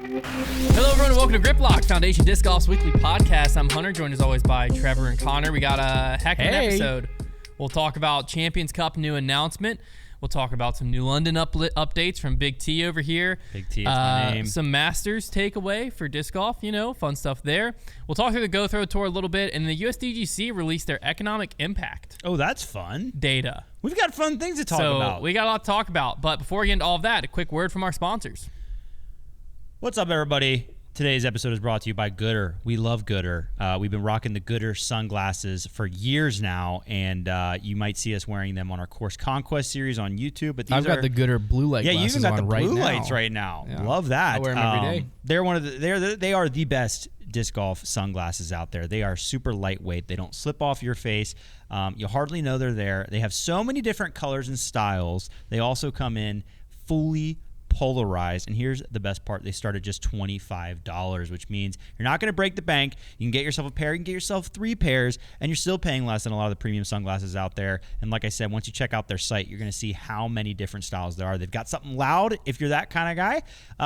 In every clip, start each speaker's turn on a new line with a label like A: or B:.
A: Hello, everyone, and welcome to Grip Lock, Foundation Disc Golf's weekly podcast. I'm Hunter, joined as always by Trevor and Konner. We got a heck of an episode. We'll talk about Champions Cup new announcement. We'll talk about some New London updates from Big T over here.
B: Big T is my name.
A: Some Masters takeaway for disc golf, fun stuff there. We'll talk through the Go Throw Tour a little bit, and the USDGC released their economic impact.
B: Oh, that's fun.
A: Data.
B: We've got fun things to talk about.
A: We got a lot to talk about, but before we get into all of that, a quick word from our sponsors.
B: What's up, everybody? Today's episode is brought to you by Gooder. We love Gooder. We've been rocking the Gooder sunglasses for years now, and you might see us wearing them on our Course Conquest series on YouTube. But
C: I've got the Gooder blue light glasses on right now.
B: Yeah, you even got the blue lights right now.
C: Yeah.
B: Love that.
C: I wear them every day.
B: They are the best disc golf sunglasses out there. They are super lightweight. They don't slip off your face. You hardly know they're there. They have so many different colors and styles. They also come in fully polarized, and here's the best part: they start at just $25, which means you're not going to break the bank. You can get yourself a pair, you can get yourself 3 pairs, and you're still paying less than a lot of the premium sunglasses out there. And like I said, once you check out their site, you're going to see how many different styles there are. They've got something loud if you're that kind of guy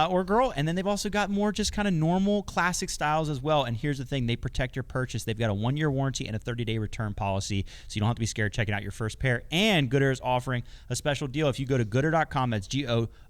B: or girl, and then they've also got more just kind of normal classic styles as well. And here's the thing: they protect your purchase. They've got a 1-year warranty and a 30-day return policy, so you don't have to be scared checking out your first pair. And Gooder is offering a special deal. If you go to gooder.com, that's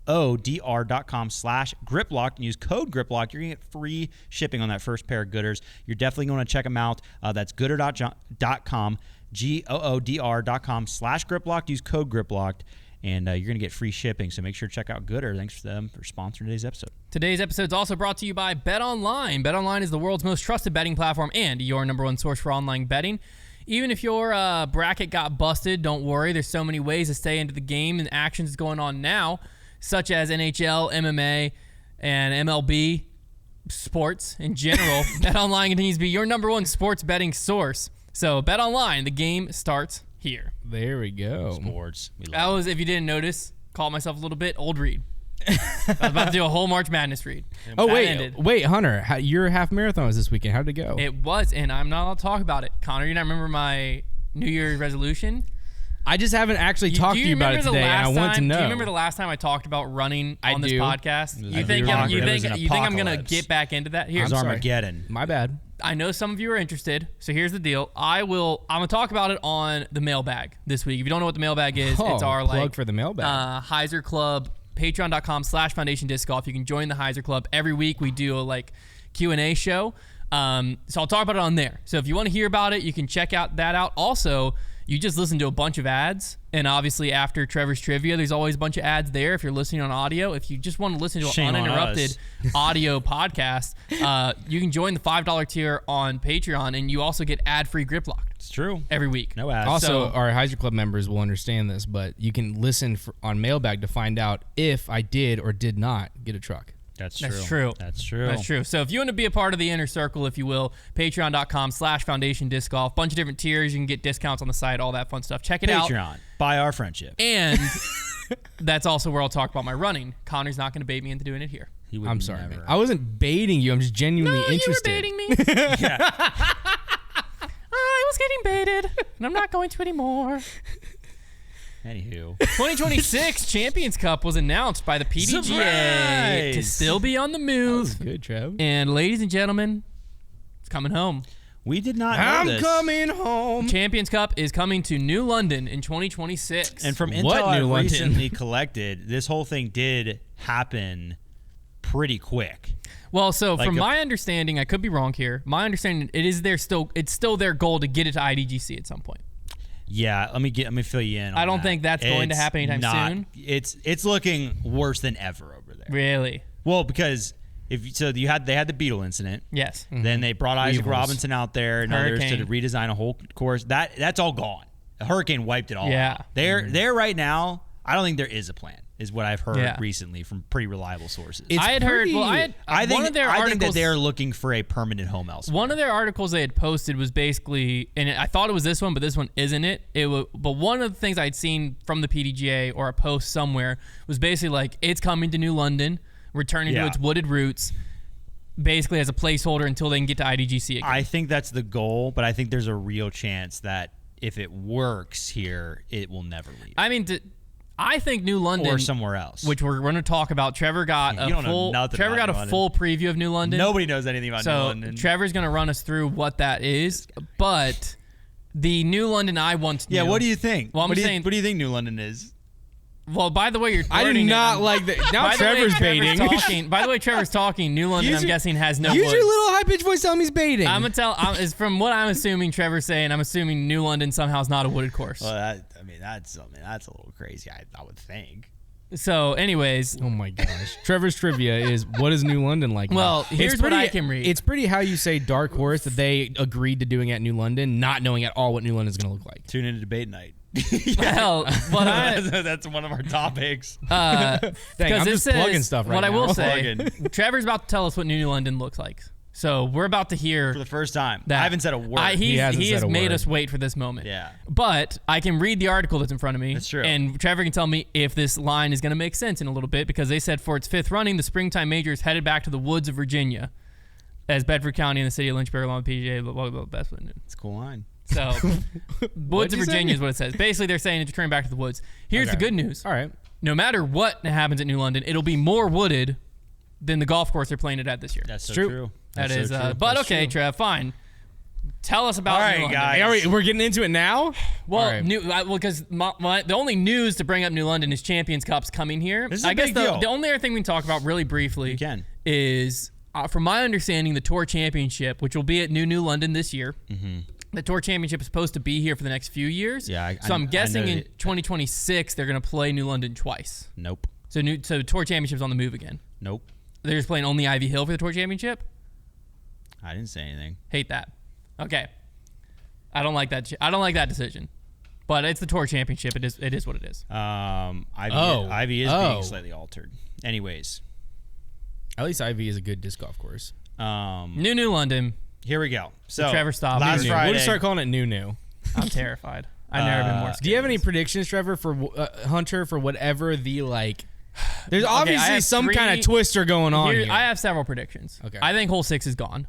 B: GOODR.com/GripLock and use code GripLock, you're going to get free shipping on that first pair of Gooders. You're definitely going to check them out. That's gooder.com, GOODR.com/GripLock. Use code GripLock, and you're going to get free shipping. So make sure to check out Gooder. Thanks to them for sponsoring today's episode.
A: Today's episode is also brought to you by BetOnline. BetOnline is the world's most trusted betting platform and your number one source for online betting. Even if your bracket got busted, don't worry. There's so many ways to stay into the game and actions going on now, such as NHL, MMA, and MLB sports in general. BetOnline continues to be your number one sports betting source. So BetOnline, the game starts here.
C: There we go.
B: Sports.
A: That was, if you didn't notice, caught myself a little bit, old read. I was about to do a whole March Madness read.
C: Oh, wait, Hunter, your half marathon was this weekend. How did it go?
A: It was, and I'm not allowed to talk about it. Konner, you not remember my New Year's resolution?
C: I just haven't actually talked to you about it today, and I want to know.
A: Do you remember the last time I talked about running on this podcast? You think I'm going to get back into that? Here,
B: it was Armageddon.
C: My bad.
A: I know some of you are interested, so here's the deal. I'm going to talk about it on the mailbag this week. If you don't know what the mailbag is, it's our
C: plug for the mailbag.
A: Heiser Club, patreon.com/Foundation Disc Golf. You can join the Heiser Club. Every week we do a Q&A show. So I'll talk about it on there. So if you want to hear about it, you can check that out. Also, you just listen to a bunch of ads, and obviously after Trevor's Trivia, there's always a bunch of ads there if you're listening on audio. If you just want to listen to an uninterrupted audio podcast, you can join the $5 tier on Patreon, and you also get ad-free Grip Lock.
B: It's true.
A: Every week.
B: No ads.
C: Also, our Heiser Club members will understand this, but you can listen on Mailbag to find out if I did or did not get a truck.
B: That's true.
A: That's true. So if you want to be a part of the inner circle, if you will, patreon.com/Foundation Disc Golf. Bunch of different tiers. You can get discounts on the site, all that fun stuff. Check it out.
B: Patreon. Buy our friendship.
A: And that's also where I'll talk about my running. Konner's not going to bait me into doing it here.
C: I'm sorry, man. I wasn't baiting you. I'm just genuinely interested.
A: You were baiting me.
B: Yeah.
A: I was getting baited, and I'm not going to anymore.
B: Anywho,
A: 2026 Champions Cup was announced by the PDGA to still be on the move.
C: That was good, Trev.
A: And ladies and gentlemen, it's coming home.
B: We did not know this.
C: I'm coming home.
A: Champions Cup is coming to New London in 2026.
B: And from intel I recently collected, this whole thing did happen pretty quick.
A: Well, so from my understanding, I could be wrong here. My understanding, it's still their goal to get it to IDGC at some point.
B: Yeah, let me fill you in on
A: I don't think that's going to happen anytime soon.
B: It's looking worse than ever over there.
A: Really?
B: Well, because they had the Beetle incident.
A: Yes.
B: Mm-hmm. Then they brought Isaac Robinson out there and others to redesign a whole course. That's all gone. The hurricane wiped it all out. They're right now. I don't think there is a plan, is what I've heard recently from pretty reliable sources.
A: I think
B: that they're looking for a permanent home elsewhere.
A: One of their articles they had posted was basically, and I thought it was this one, but this one isn't it. But one of the things I'd seen from the PDGA or a post somewhere was basically it's coming to New London, returning to its wooded roots, basically as a placeholder until they can get to IDGC again.
B: I think that's the goal, but I think there's a real chance that if it works here, it will never leave.
A: I mean, I think New London
B: or somewhere else.
A: which we're going to talk about. Trevor got
B: You don't know
A: full.
B: nothing
A: Trevor
B: about
A: got
B: New
A: a
B: London.
A: full preview of New London.
B: Nobody knows anything about New
A: So
B: London.
A: Trevor's going to run us through what that is. But the New London I once knew.
B: Yeah, what do you think?
A: Well, I'm
B: what
A: saying.
B: do you think New London is?
A: Well, by the way, you're.
C: I do
A: wording it,
C: not
A: I'm-
C: like that. Now
A: by the way
C: Trevor's baiting.
A: talking, by the way, Trevor's talking. New London,
C: Use
A: I'm
C: your-
A: guessing, has no
C: Use
A: woods.
C: your little high pitched voice telling me he's baiting.
A: I'm gonna tell. Is from what I'm assuming. Trevor's saying. I'm assuming New London somehow is not a wooded course.
B: Well, that's a little crazy. I would think.
A: So, anyways,
C: Oh my gosh. Trevor's trivia is, what is New London like?
A: Well,
C: now?
A: here's
C: It's
A: what I can read.
C: It's pretty how you say dark horse that they agreed to doing at New London, not knowing at all what New London is going to look like.
B: Tune into debate night.
A: hell, what I
B: That's one of our topics.
C: Dang,
A: because
C: I'm
A: it
C: just
A: says,
C: plugging stuff right
A: what
C: now.
A: I will say,
B: Plugging.
A: Trevor's about to tell us what New London looks like. So we're about to hear
B: For the first time.
A: that.
B: I haven't said a word.
C: He hasn't
A: he
C: said
A: has
C: a
A: made
C: word.
A: us wait for this moment.
B: Yeah.
A: But I can read the article that's in front of me.
B: That's true.
A: And Trevor can tell me if this line is going to make sense in a little bit, because they said for its 5th running, the Springtime Major is headed back to the woods of Virginia, as Bedford County and the city of Lynchburg along with PGA. Blah, blah, blah, blah, blah.
B: It's a cool line.
A: So, woods of
C: you say?
A: Virginia is what it says. Basically, they're saying it's returning back to the woods. Here's the
C: Okay.
A: good news.
C: All right.
A: No matter what happens at New London, it'll be more wooded than the golf course they're playing it at this year.
B: That's so
C: true.
B: true.
A: That
B: That's
A: is,
B: so true.
A: but
B: That's
A: okay,
B: true.
A: Trev, fine. Tell us about
B: All
A: New
B: right,
A: London.
B: guys.
C: We're getting into it now?
A: Well,
C: All right.
A: because the only news to bring up New London is Champions Cup's coming here.
B: This is a
A: I guess
B: big
A: the
B: deal.
A: only other thing we can talk about really briefly
B: You can.
A: is, from my understanding, the Tour Championship, which will be at New London this year.
B: Mm-hmm.
A: The Tour Championship is supposed to be here for the next few years.
B: Yeah,
A: so I'm
B: I
A: guessing
B: know
A: in
B: that-
A: 2026 they're going to play New London twice.
B: Nope.
A: So Tour Championship's on the move again.
B: Nope.
A: They're just playing only Ivy Hill for the Tour Championship.
B: I didn't say anything.
A: Hate that. Okay. I don't like that. I don't like that decision. But it's the Tour Championship. It is what it is.
B: Ivy is being slightly altered. Anyways,
C: At least Ivy is a good disc golf course.
A: New London.
B: here we go. So
A: Trevor, stop.
B: last
A: New.
B: Friday.
C: We'll just start calling it New.
A: I'm terrified. I've never been more scared.
C: Do you have
A: of
C: any
A: this.
C: predictions, Trevor, for Hunter, for whatever the, like... There's
A: I
C: obviously
A: have
C: some
A: three-
C: kind of twister going on here.
A: I have several predictions.
C: Okay.
A: I think hole 6 is gone.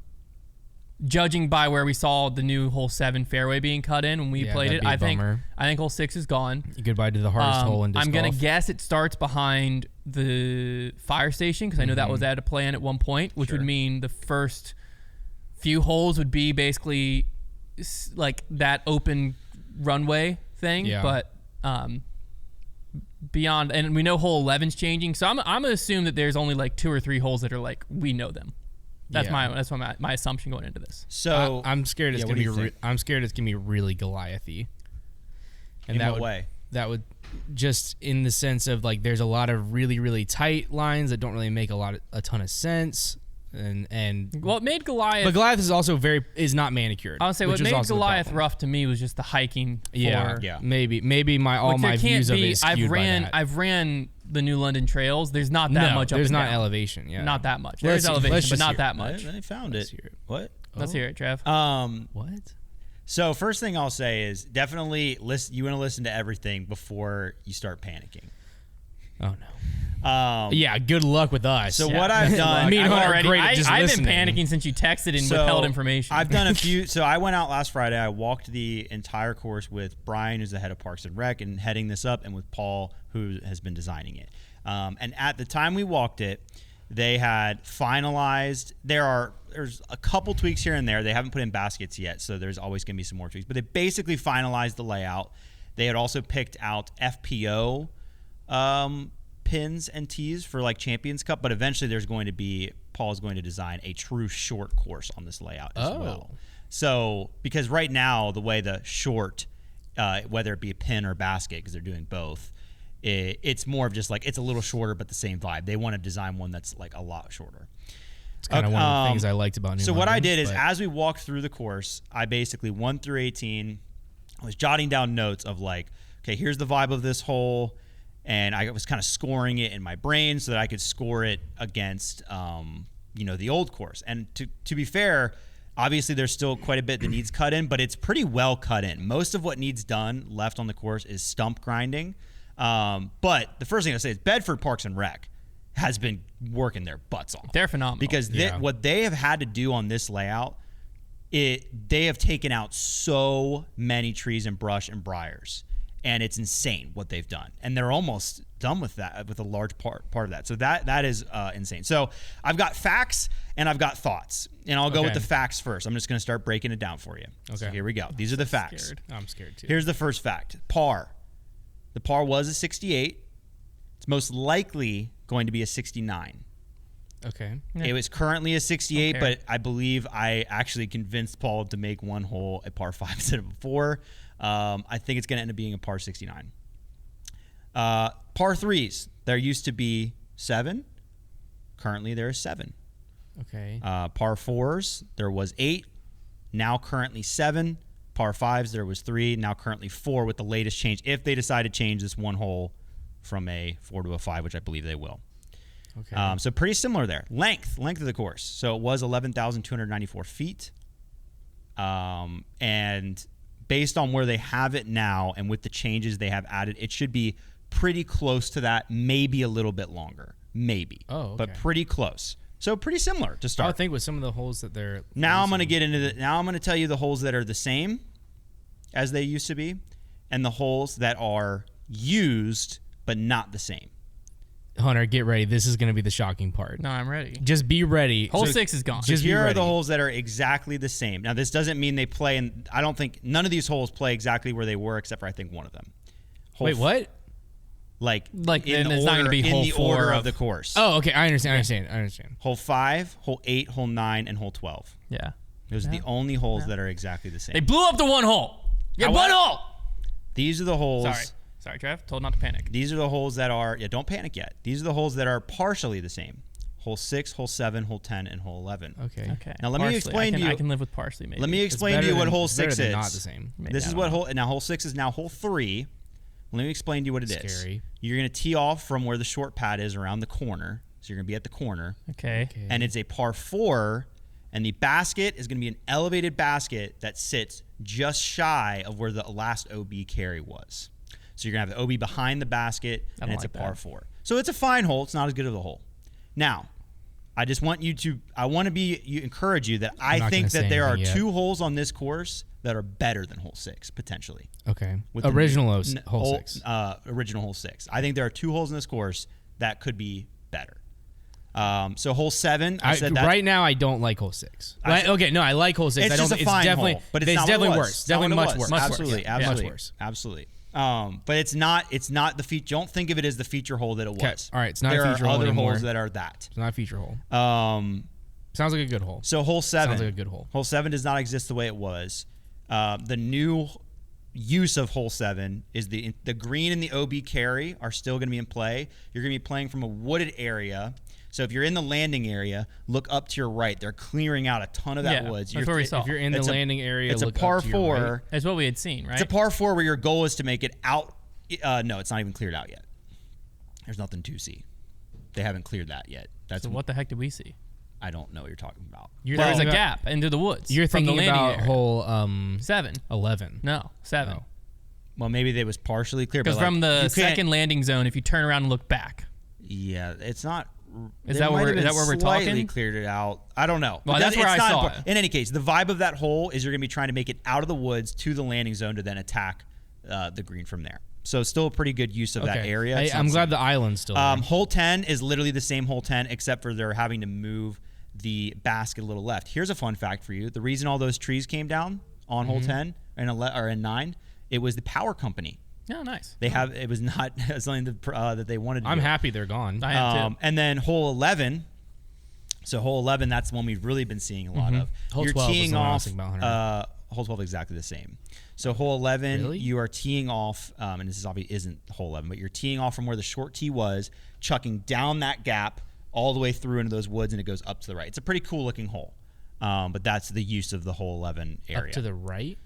A: Judging by where we saw the new hole 7 fairway being cut in when we
C: Yeah,
A: played
C: that'd
A: it,
C: be a bummer.
A: I think hole 6 is gone.
C: Goodbye to the hardest hole in disc
A: I'm gonna
C: golf.
A: guess it starts behind the fire station, because I know that was at a plan at one point, which would mean the first few holes would be basically like that open runway thing.
C: Yeah.
A: But beyond, and we know hole 11's changing, so I'm gonna assume that there's only like 2 or 3 holes that are like we know them. That's
C: Yeah.
A: my assumption going into this.
B: So
C: I'm scared it's
B: Yeah,
C: gonna
B: what do
C: be.
B: you think?
C: I'm scared it's gonna be really Goliath-y. And
B: in
C: that
B: what
C: would,
B: way?
C: That would just in the sense of like there's a lot of really really tight lines that don't really make a ton of sense, and
A: What made Goliath?
C: but Goliath is also is not manicured.
A: I would say
C: which
A: what
C: is
A: made
C: also the
A: Goliath
C: problem.
A: rough to me was just the hiking.
C: Yeah,
A: for,
B: Yeah.
C: maybe all
A: which
C: my
A: there can't
C: views of it
A: be.
C: is skewed by that.
A: I've ran the New London trails. There's not that much up
C: There's
A: and
C: not
A: down.
C: elevation. Yeah,
A: Not that much.
C: Let's-
A: There's elevation,
C: let's
A: but
C: just
A: not
C: hear
A: that
C: it.
A: much.
B: I found
C: Let's
B: it.
C: hear it.
B: What?
A: Let's hear it, Trev.
C: What?
B: So first thing I'll say is definitely listen. You want to listen to everything before you start panicking.
C: Oh no.
B: Um,
C: Yeah, good luck with us.
B: So what I've done,
C: Me and
A: I've
C: Hunter are
A: already,
C: great at just
A: I've
C: listening.
A: been panicking since you texted and
B: So
A: withheld information.
B: I've done a few. So I went out last Friday. I walked the entire course with Brian, who's the head of Parks and Rec, and heading this up, and with Paul, who has been designing it. And at the time we walked it, they had finalized. There's a couple tweaks here and there. They haven't put in baskets yet, so there's always going to be some more tweaks. But they basically finalized the layout. They had also picked out FPO pins and tees for like Champions Cup, but eventually there's going to be Paul's going to design a true short course on this layout as well. So because right now the way the short, whether it be a pin or basket, because they're doing both, it's more of just like it's a little shorter but the same vibe. They want to design one that's like a lot shorter.
C: It's kind of one of the things I liked about New
B: So what
C: London,
B: I did is
C: but-
B: as we walked through the course, I basically 1 through 18, I was jotting down notes of like, okay, here's the vibe of this hole. And I was kind of scoring it in my brain so that I could score it against, the old course. And to be fair, obviously there's still quite a bit that needs cut in, but it's pretty well cut in. Most of what needs done left on the course is stump grinding. But the first thing I'll say is Bedford Parks and Rec has been working their butts off.
A: They're phenomenal.
B: Because what they have had to do on this layout, they have taken out so many trees and brush and briars. and it's insane what they've done. And they're almost done with that, with a large part of that. So that is insane. So I've got facts and I've got thoughts, and I'll go with the facts first. I'm just going to start breaking it down for you. Okay. So here we go. These are the facts.
C: Scared. I'm scared too.
B: Here's the first fact. Par. The par was a 68. It's most likely going to be a 69.
C: Okay.
B: It was currently a 68, but I believe I actually convinced Paul to make one hole a par 5 instead of a 4. I think it's going to end up being a par 69. Par 3s, there used to be 7. Currently, there is 7.
C: Okay.
B: Par 4s, there was 8. Now currently 7. Par 5s, there was 3. Now currently 4 with the latest change, if they decide to change this one hole from a 4 to a 5, which I believe they will.
C: Okay.
B: So pretty similar there. Length of the course. So it was 11,294 feet. And based on where they have it now and with the changes they have added, it should be pretty close to that, maybe a little bit longer. Maybe.
C: Oh, okay.
B: But pretty close. So pretty similar to start.
C: I think with some of the holes that they're
B: Now I'm going to get into now I'm going to tell you the holes that are the same as they used to be, and the holes that are used but not the same.
C: Hunter, get ready. This is going to be the shocking part.
A: No, I'm ready.
C: Just be ready.
A: Hole 6 is gone.
C: Just
B: Here
C: be
B: are
C: ready.
B: the holes that are exactly the same. Now, this doesn't mean they play, and I don't think none of these holes play exactly where they were, except for I think one of them.
C: Wait, what?
B: Like
A: then it's not gonna be hole
B: in the
A: 4
B: order
A: of
B: of the course.
C: Oh, okay. I understand.
B: Hole 5, hole 8, hole 9, and hole 12.
A: Yeah.
B: Those are the only holes that are exactly the same.
A: They blew up the one hole. Yeah, one hole.
B: These are the holes.
A: Sorry, Trev. Told not to panic.
B: These are the holes that are, don't panic yet. These are the holes that are partially the same. Hole 6, hole 7, hole 10, and hole 11.
C: Okay.
B: Now let me explain to you.
A: I can live with partially, maybe.
B: Let me explain to you what hole 6 is.
C: Not the same.
A: Maybe,
B: This is what hole 6 is now hole 3. Let me explain to you what it is.
C: Scary.
B: You're going to tee off from where the short pad is around the corner. So you're going to be at the corner.
A: Okay.
B: And it's a par 4, and the basket is going to be an elevated basket that sits just shy of where the last OB carry was. So you're going to have the OB behind the basket, and it's a par 4. So it's a fine hole. It's not as good of a hole. Now, I just want you to – I want to encourage you that I think that there are 2 holes on this course that are better than hole 6, potentially.
C: Okay. Original hole 6.
B: Original hole 6. I think there are 2 holes in this course that could be better. So hole 7, I said that.
C: Right now, I don't like hole 6. I like hole 6.
B: It's just a fine hole, but it's
C: definitely worse. Definitely much worse.
B: Absolutely.
C: Much worse.
B: Absolutely. But it's not the feature. Don't think of it as the feature hole that it was.
C: Okay. All right. It's not a feature hole
B: There are other
C: anymore.
B: holes that are that.
C: It's not a feature hole.
B: Sounds
C: like a good hole.
B: So hole 7.
C: Sounds like a good hole.
B: Hole 7 does not exist the way it was. The new use of hole 7 is the green and the OB carry are still going to be in play. You're going to be playing from a wooded area. So if you're in the landing area, look up to your right. They're clearing out a ton of that woods.
A: That's where we saw.
C: If you're in the landing area,
B: it's
C: look
B: a par
C: up to
B: 4.
C: Your right.
A: That's what we had seen, right?
B: It's a par 4 where your goal is to make it out. No, it's not even cleared out yet. There's nothing to see. They haven't cleared that yet.
A: So what the heck did we see?
B: I don't know what you're talking about.
A: There was a gap into the woods.
C: You're
A: from
C: thinking
A: the landing
C: about
A: area.
C: hole
A: 7.
C: 11.
A: No, 7.
C: No.
B: Well, maybe they was partially clear.
A: Because from the second landing zone, if you turn around and look back.
B: Yeah, it's not.
A: Is that where we're talking?
B: Slightly cleared it out. I don't know.
A: Well, that's where I saw it.
B: In any case, the vibe of that hole is you're going to be trying to make it out of the woods to the landing zone to then attack the green from there. So still a pretty good use of that area.
C: I'm glad the island's still there.
B: Hole 10 is literally the same hole 10, except for they're having to move the basket a little left. Here's a fun fact for you. The reason all those trees came down on hole 10 or in 9, it was the power company.
A: Oh, nice.
B: It was not something that they wanted to
C: I'm
B: do.
C: happy they're gone.
A: I am too.
B: And then hole 11. So hole 11, that's the one we've really been seeing a lot of.
C: Hole
B: You're
C: 12
B: teeing
C: is the one I was
B: off.
C: thinking about, Hunter.
B: Hole 12 exactly the same. So hole 11,
C: Really?
B: you are teeing off, and this obviously isn't hole 11, but you're teeing off from where the short tee was, chucking down that gap all the way through into those woods, and it goes up to the right. It's a pretty cool looking hole, but that's the use of the hole 11 area.
C: Up to the right?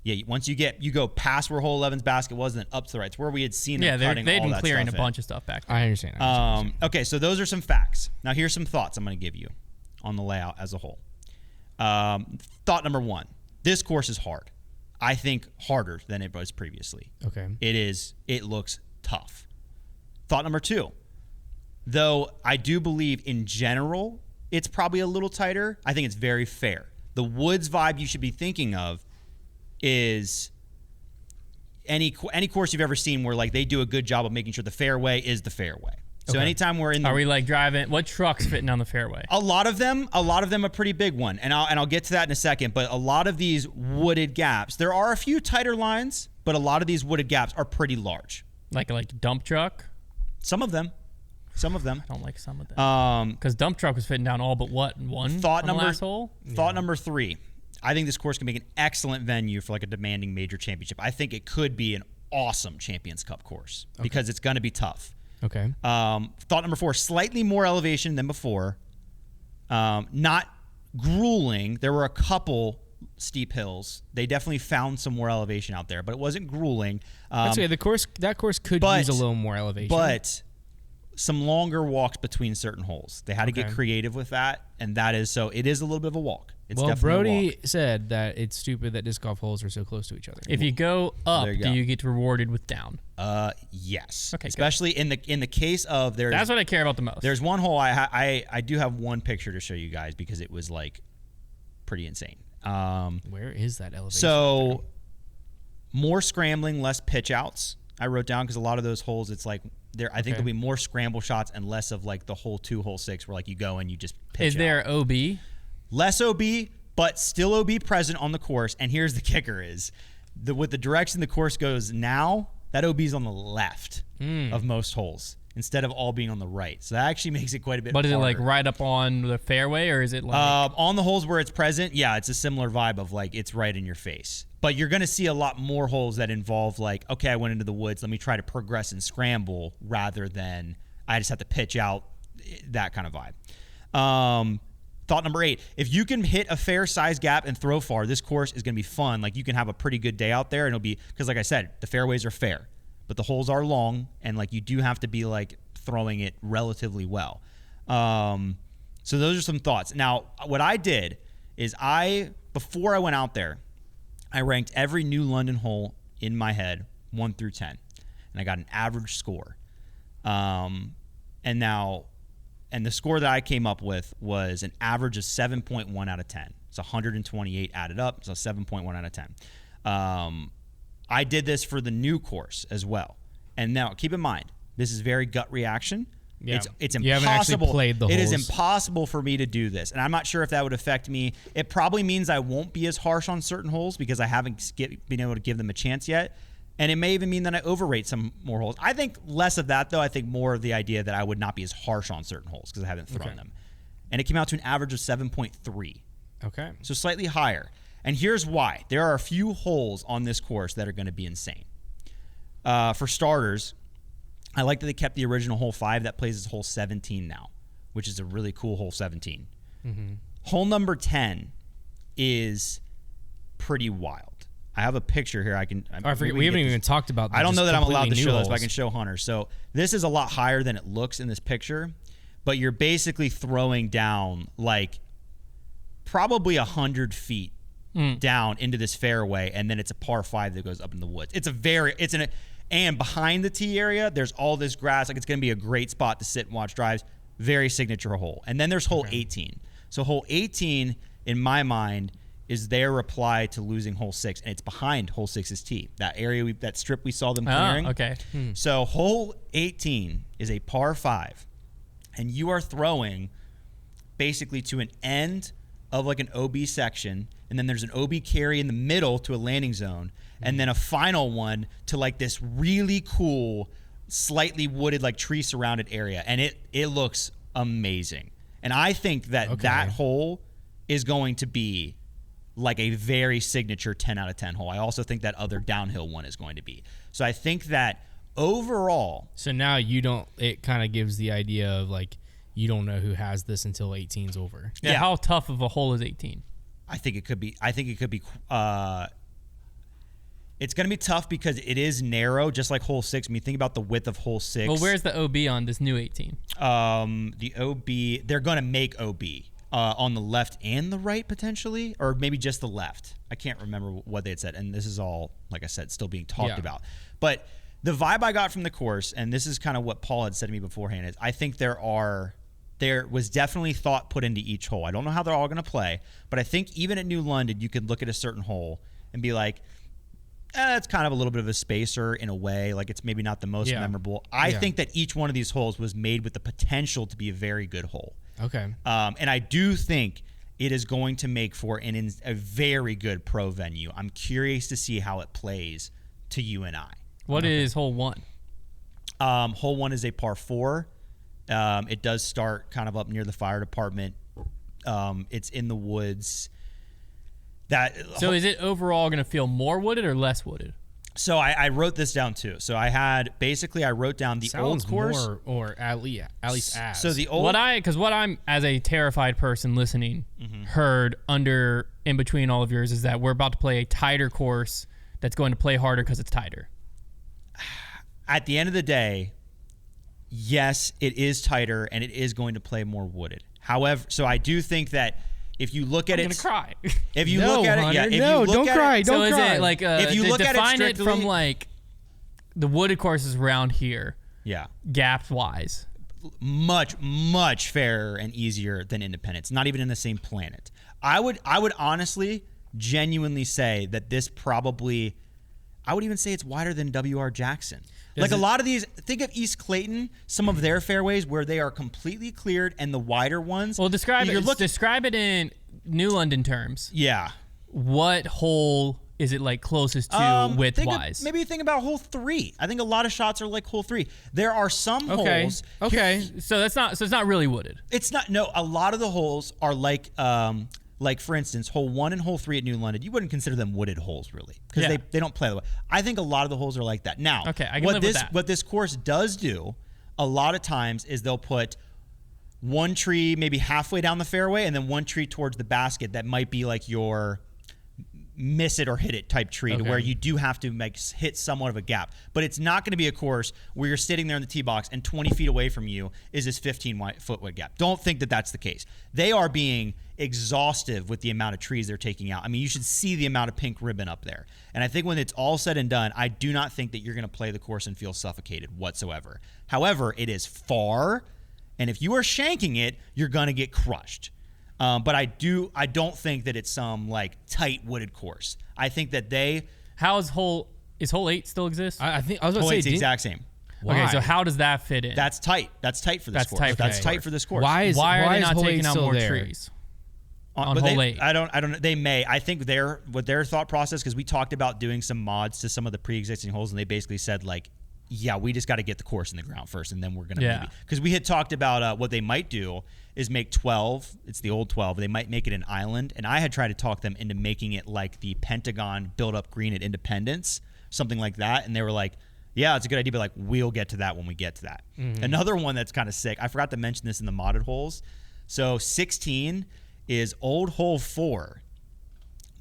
B: Yeah, once you go past where hole 11's basket was, and then up to the right. It's where we had seen them cutting
A: they'd
B: all
A: been
B: that
A: clearing a
B: stuff in.
A: bunch of stuff back there.
C: I understand.
B: Okay, so those are some facts. Now here's some thoughts I'm going to give you on the layout as a whole. Thought number 1, this course is hard. I think harder than it was previously.
C: Okay.
B: It looks tough. Thought number 2, though I do believe in general it's probably a little tighter, I think it's very fair. The woods vibe you should be thinking of is any course you've ever seen where like they do a good job of making sure the fairway is the fairway. So anytime we're in the,
A: are we like driving? What truck's fitting down the fairway?
B: a lot of them a pretty big one, and I'll get to that in a second. But a lot of these wooded gaps, there are a few tighter lines, but a lot of these wooded gaps are pretty large.
A: Like a dump truck?
B: Some of them.
A: I don't like some of them. Because dump truck was fitting down all but what, one
B: Thought
A: on
B: number
A: the last hole?
B: Thought number 3. I think this course can make an excellent venue for like a demanding major championship. I think it could be an awesome Champions Cup course because it's going to be tough.
C: Okay.
B: Thought number 4, slightly more elevation than before. Not grueling. There were a couple steep hills. They definitely found some more elevation out there, but it wasn't grueling.
C: That's okay. That course could use a little more elevation.
B: But some longer walks between certain holes. They had to get creative with that, and that is so. It is a little bit of a walk. It's
C: well,
B: definitely a
C: Brody
B: walk.
C: said that it's stupid that disc golf holes are so close to each other.
A: If you go up,
B: There you
A: do
B: go.
A: you get rewarded with down?
B: Yes.
A: Okay, good.
B: Especially in the case of there's
A: That's what I care about the most.
B: there's one hole I do have one picture to show you guys because it was like pretty insane.
C: Where is that elevation?
B: So more scrambling, less pitch outs. I wrote down because a lot of those holes, it's like there. I think there'll be more scramble shots and less of like the hole 2, hole 6, where like you go and you just pitch
A: Is there
B: out.
A: OB?
B: Less OB, but still OB present on the course. And here's the kicker: is with the direction the course goes now, that OB is on the left of most holes instead of all being on the right. So that actually makes it quite a bit.
A: But is it
B: harder.
A: like right up on the fairway, or is it like
B: On the holes where it's present, yeah, it's a similar vibe of like it's right in your face. But you're going to see a lot more holes that involve like, okay, I went into the woods, let me try to progress and scramble rather than I just have to pitch out, that kind of vibe. Thought number 8, if you can hit a fair size gap and throw far, this course is going to be fun. Like you can have a pretty good day out there, and it'll be, because like I said, the fairways are fair, but the holes are long, and like you do have to be like throwing it relatively well. So those are some thoughts. Now, what I did is before I went out there, I ranked every new London hole in my head 1 through 10, and I got an average score. And the score that I came up with was an average of 7.1 out of 10. It's 128 added up, so 7.1 out of 10. I did this for the new course as well. And now, keep in mind, this is very gut reaction.
C: Yeah.
B: It's
C: You haven't actually
B: impossible.
C: played the
B: It is
C: holes.
B: impossible for me to do this, and I'm not sure if that would affect me. It probably means I won't be as harsh on certain holes because I haven't been able to give them a chance yet. And it may even mean that I overrate some more holes. I think less of that, though. I think more of the idea that I would not be as harsh on certain holes because I haven't thrown them. And it came out to an average of 7.3.
C: Okay.
B: So slightly higher. And here's why. There are a few holes on this course that are going to be insane. For starters, I like that they kept the original hole 5 that plays as hole 17 now, which is a really cool hole 17. Hole number 10 is pretty wild. I have a picture here.
C: I forget. We haven't even talked about
B: I don't know that I'm allowed to show
C: this,
B: this, but I can show Hunter. So this is a lot higher than it looks in this picture, but you're basically throwing down like probably 100 feet down into this fairway, and then it's a par 5 that goes up in the woods. And behind the tee area, there's all this grass. Like it's going to be a great spot to sit and watch drives. Very signature hole. And then there's hole 18. So hole 18, in my mind, is their reply to losing hole 6, and it's behind hole 6's tee. That area, that strip we saw them clearing.
A: Oh, okay.
B: So hole 18 is a par 5, and you are throwing basically to an end of like an OB section, and then there's an OB carry in the middle to a landing zone, and then a final one to like this really cool, slightly wooded, like tree surrounded area, and it looks amazing. And I think that that hole is going to be like a very signature 10 out of 10 hole. I also think that other downhill one is going to be. So I think that overall.
C: So now it kind of gives the idea of like, you don't know who has this until 18's over.
A: Yeah. How tough of a hole is 18?
B: I think it could be. It's going to be tough because it is narrow, just like hole 6. I mean, think about the width of hole 6.
A: Well, where's the OB on this new 18?
B: The OB, they're going to make OB on the left and the right potentially, or maybe just the left. I can't remember what they had said, and this is all, like I said, still being talked about. But the vibe I got from the course, and this is kind of what Paul had said to me beforehand, is I think there was definitely thought put into each hole. I don't know how they're all going to play, but I think even at New London, you could look at a certain hole and be like, it's kind of a little bit of a spacer in a way. Like it's maybe not the most memorable. I think that each one of these holes was made with the potential to be a very good hole.
C: Okay.
B: And I do think it is going to make for a very good pro venue. I'm curious to see how it plays to you and I.
A: What is hole 1?
B: Hole 1 is a par 4. It does start kind of up near the fire department. It's in the woods.
A: So is it overall going to feel more wooded or less wooded?
B: So I wrote this down too. So I wrote down the old course,
C: or at least as.
B: So the old
A: what I'm as a terrified person listening heard in between all of yours is that we're about to play a tighter course that's going to play harder because it's tighter.
B: At the end of the day, yes, it is tighter and it is going to play more wooded. However, so I do think that if you look at
A: I'm gonna cry.
B: If you look at
C: Hunter,
B: it, yeah.
C: No, don't cry. Don't
A: so
C: cry.
A: Is it like
B: if you look at it
A: define
B: strictly,
A: from like the wooded courses around here, gaps wise,
B: much fairer and easier than Independence. Not even in the same planet. I would honestly, genuinely say that this probably. I would even say it's wider than W.R. Jackson. Like a lot of these, think of East Clayton, some of their fairways where they are completely cleared, and the wider ones.
A: Well, describe it in New London terms.
B: Yeah.
A: What hole is it like closest to width-wise?
B: Maybe think about hole 3. I think a lot of shots are like hole 3. There are some holes.
A: Okay. So it's not really wooded.
B: It's not. No, a lot of the holes are like for instance, hole 1 and hole 3 at New London, you wouldn't consider them wooded holes really because they don't play the way. I think a lot of the holes are like that. Now,
A: I can live with that.
B: What this course does do a lot of times is they'll put one tree maybe halfway down the fairway and then one tree towards the basket that might be like your miss it or hit it type tree to where you do have to hit somewhat of a gap. But it's not going to be a course where you're sitting there in the tee box and 20 feet away from you is this 15-foot wide gap. Don't think that that's the case. They are being exhaustive with the amount of trees they're taking out. I mean, you should see the amount of pink ribbon up there. And I think when it's all said and done, I do not think that you're going to play the course and feel suffocated whatsoever. However, it is far, and if you are shanking it, you're going to get crushed. But I don't think that it's some like tight wooded course. I think that
A: is hole 8 still exist?
C: I think I was going
B: hole
C: to
B: 8's
C: say
B: the exact same.
A: Why? Okay, so how does that fit in?
B: That's tight. That's tight for this course. That's tight for this course.
A: Why are they not taking out more trees? On hole 8.
B: I don't. They may. I think their thought process, because we talked about doing some mods to some of the pre-existing holes, and they basically said like, yeah, we just got to get the course in the ground first, and then we're gonna because we had talked about what they might do is make 12. It's the old 12. They might make it an island, and I had tried to talk them into making it like the Pentagon build-up green at Independence, something like that, and they were like, yeah, it's a good idea, but like we'll get to that when we get to that. Mm-hmm. Another one that's kind of sick. I forgot to mention this in the modded holes. So 16 is old hole 4,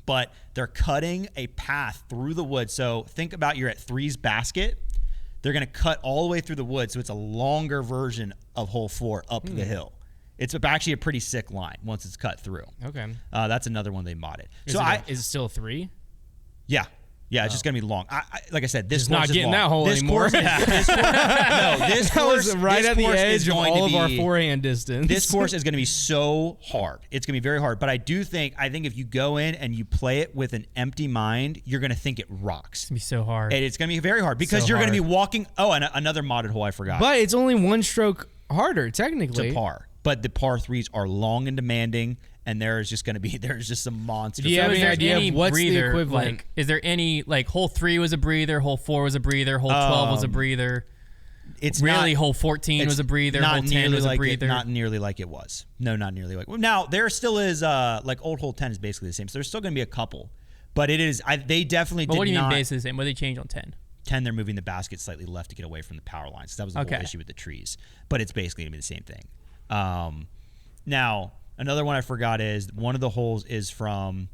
B: but they're cutting a path through the woods. So think about you're at 3's basket. They're going to cut all the way through the woods, so it's a longer version of hole 4 up the hill. It's actually a pretty sick line once it's cut through.
C: Okay.
B: That's another one they modded.
C: Is it still 3?
B: Yeah. Yeah, it's just going to be long. Like I said, this
C: just
B: course
C: not
B: is
C: getting
B: long.
C: that hole
B: this
C: anymore.
B: This course
C: was right at the edge of all of our forehand distance.
B: This course is going to be so hard. It's going to be very hard. But I think if you go in and you play it with an empty mind, you're going to think it rocks.
A: It's going to be so hard.
B: And it's going to be very hard because you're going to be walking. Oh, and another modded hole I forgot.
C: But it's only one stroke harder, technically.
B: To par. But the par 3s are long and demanding. And there's just some monsters.
C: Do you have any idea of what's the equivalent?
A: Like, is there any, like, hole 3 was a breather, hole 4 was a breather, hole 12 was a breather?
B: It's
A: really hole 14 was a breather, hole 10 was a breather.
B: Not nearly like it was. No, not nearly like. Well, now there still is like old hole 10 is basically the same. So there's still going to be a couple, but it is. They definitely.
A: But what do you mean basically the same? What did they change on 10?
B: 10, they're moving the basket slightly left to get away from the power lines. So that was the whole issue with the trees. But it's basically going to be the same thing. Now. Another one I forgot is one of the holes is from.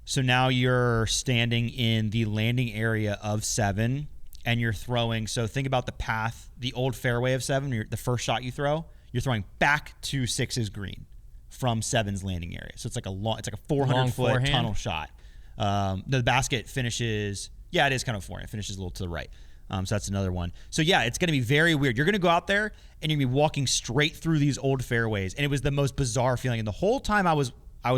B: So now you're standing in the landing area of 7, and you're throwing. So think about the path, the old fairway of 7. The first shot you throw, you're throwing back to 6's green from 7's landing area. So it's like a 400-foot tunnel shot. The basket finishes. Yeah, it is kind of forehand. It finishes a little to the right. So that's another one. So yeah, it's going to be very weird. You're going to go out there and you're going to be walking straight through these old fairways. And it was the most bizarre feeling. And the whole time I was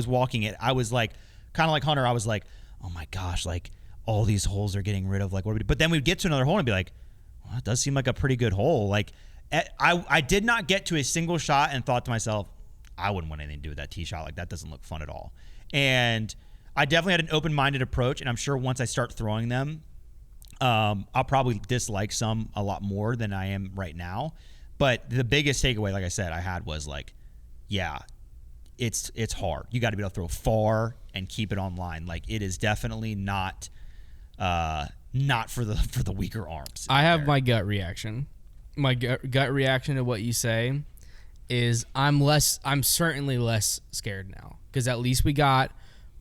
B: walking it, I was like, kind of like Hunter, I was like, oh my gosh, like all these holes are getting rid of. Like, what do we do? But then we'd get to another hole and be like, well, it does seem like a pretty good hole. Like, I did not get to a single shot and thought to myself, I wouldn't want anything to do with that tee shot. Like, that doesn't look fun at all. And I definitely had an open-minded approach, and I'm sure once I start throwing them, I'll probably dislike some a lot more than I am right now. But the biggest takeaway, like I said, I had was like, yeah, it's hard. You got to be able to throw far and keep it online. Like, it is definitely not for the weaker arms.
C: I have my gut reaction. My gut reaction to what you say is I'm certainly less scared now, because at least we got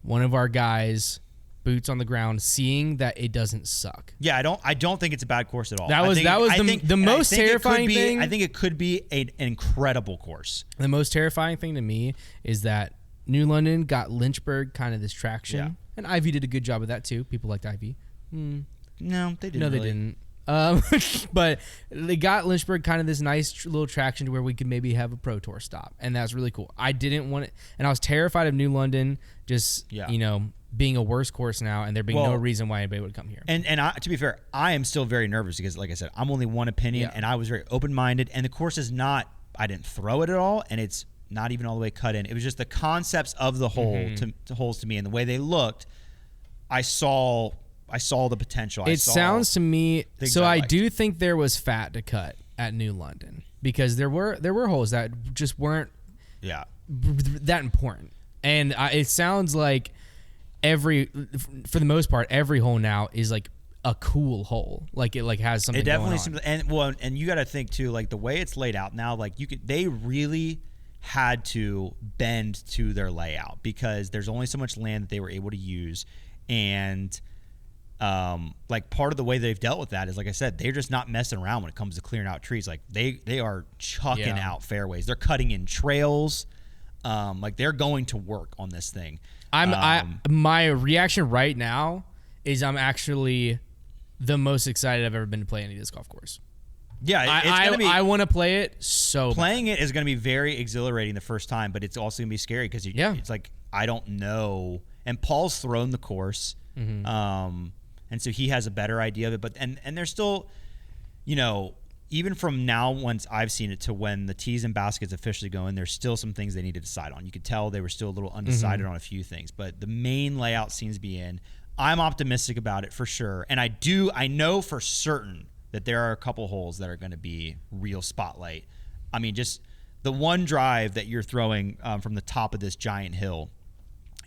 C: one of our guys boots on the ground seeing that it doesn't suck.
B: Yeah, I don't think it's a bad course at all.
C: That was the most terrifying thing.
B: I think it could be an incredible course.
C: The most terrifying thing to me is that New London got Lynchburg kind of this traction.
B: Yeah.
C: And Ivy did a good job of that too. People liked Ivy.
B: No, they didn't.
C: No,
B: really.
C: they didn't. But they got Lynchburg kind of this nice little traction to where we could maybe have a Pro Tour stop, and that's really cool. I didn't want it, and I was terrified of New London just being a worse course now, and there being no reason why anybody would come here.
B: And to be fair, I am still very nervous because, like I said, I'm only one opinion, and I was very open-minded, and the course is not. I didn't throw it at all, and it's not even all the way cut in. It was just the concepts of the hole to holes to me, and the way they looked. I saw the potential.
C: It sounds to me, so I
B: liked.
C: do think there was fat to cut at New London, because there were holes that just weren't that important. And it sounds like for the most part, every hole now is like a cool hole. Like, it has something. It definitely
B: seems, and you got to think too, like the way it's laid out now, like they really had to bend to their layout because there's only so much land that they were able to use. And like part of the way they've dealt with that is, like I said, they're just not messing around when it comes to clearing out trees. Like they are chucking out fairways. They're cutting in trails. Like they're going to work on this thing.
C: My reaction right now is I'm actually the most excited I've ever been to play any disc golf course.
B: Yeah,
C: I want to play it so
B: playing it is going to be very exhilarating the first time, but it's also going to be scary because it's like, I don't know. And Paul's thrown the course. And so he has a better idea of it, but and there's still, even from now, once I've seen it, to when the tees and baskets officially go in, there's still some things they need to decide on. You could tell they were still a little undecided on a few things, but the main layout seems to be in. I'm optimistic about it for sure, and I know for certain that there are a couple holes that are going to be real spotlight. I mean, just the one drive that you're throwing from the top of this giant hill.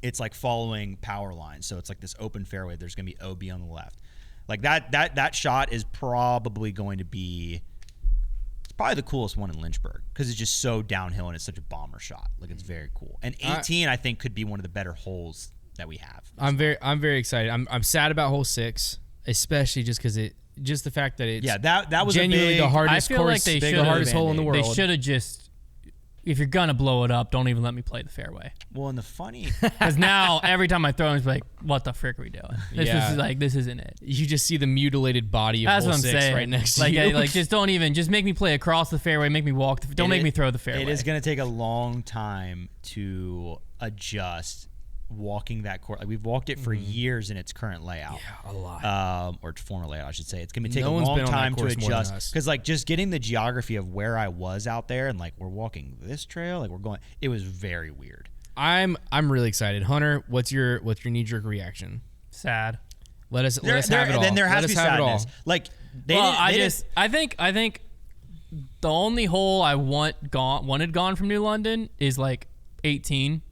B: It's like following power lines, so it's like this open fairway. There's going to be OB on the left, like that shot is probably going to be. It's probably the coolest one in Lynchburg because it's just so downhill and it's such a bomber shot. Like, it's very cool. And 18, I think, could be one of the better holes that we have.
C: I'm very excited. I'm sad about hole 6, especially just because the fact that it's
B: that was
C: genuinely the hardest course, the hardest hole in the world.
A: They should have just. If you're gonna blow it up, don't even let me play the fairway.
B: Well, and the funny,
A: because now every time I throw, it's like, what the frick are we doing? This isn't it.
C: You just see the mutilated body of hole 6 right next to you.
A: Like, just make me play across the fairway. Make me walk. Don't make me throw the fairway.
B: It is gonna take a long time to adjust walking that course. Like, we've walked it for years in its current layout.
C: Yeah, a lot.
B: Or its former layout, I should say. It's gonna take a long time to adjust because, like, just getting the geography of where I was out there and like we're walking this trail, like we're going. It was very weird.
C: I'm really excited. Hunter, what's your knee-jerk reaction?
A: Sad.
C: Let us have it all.
B: Then there has to be sadness. Like,
A: I think the only hole I wanted gone from New London is like 18.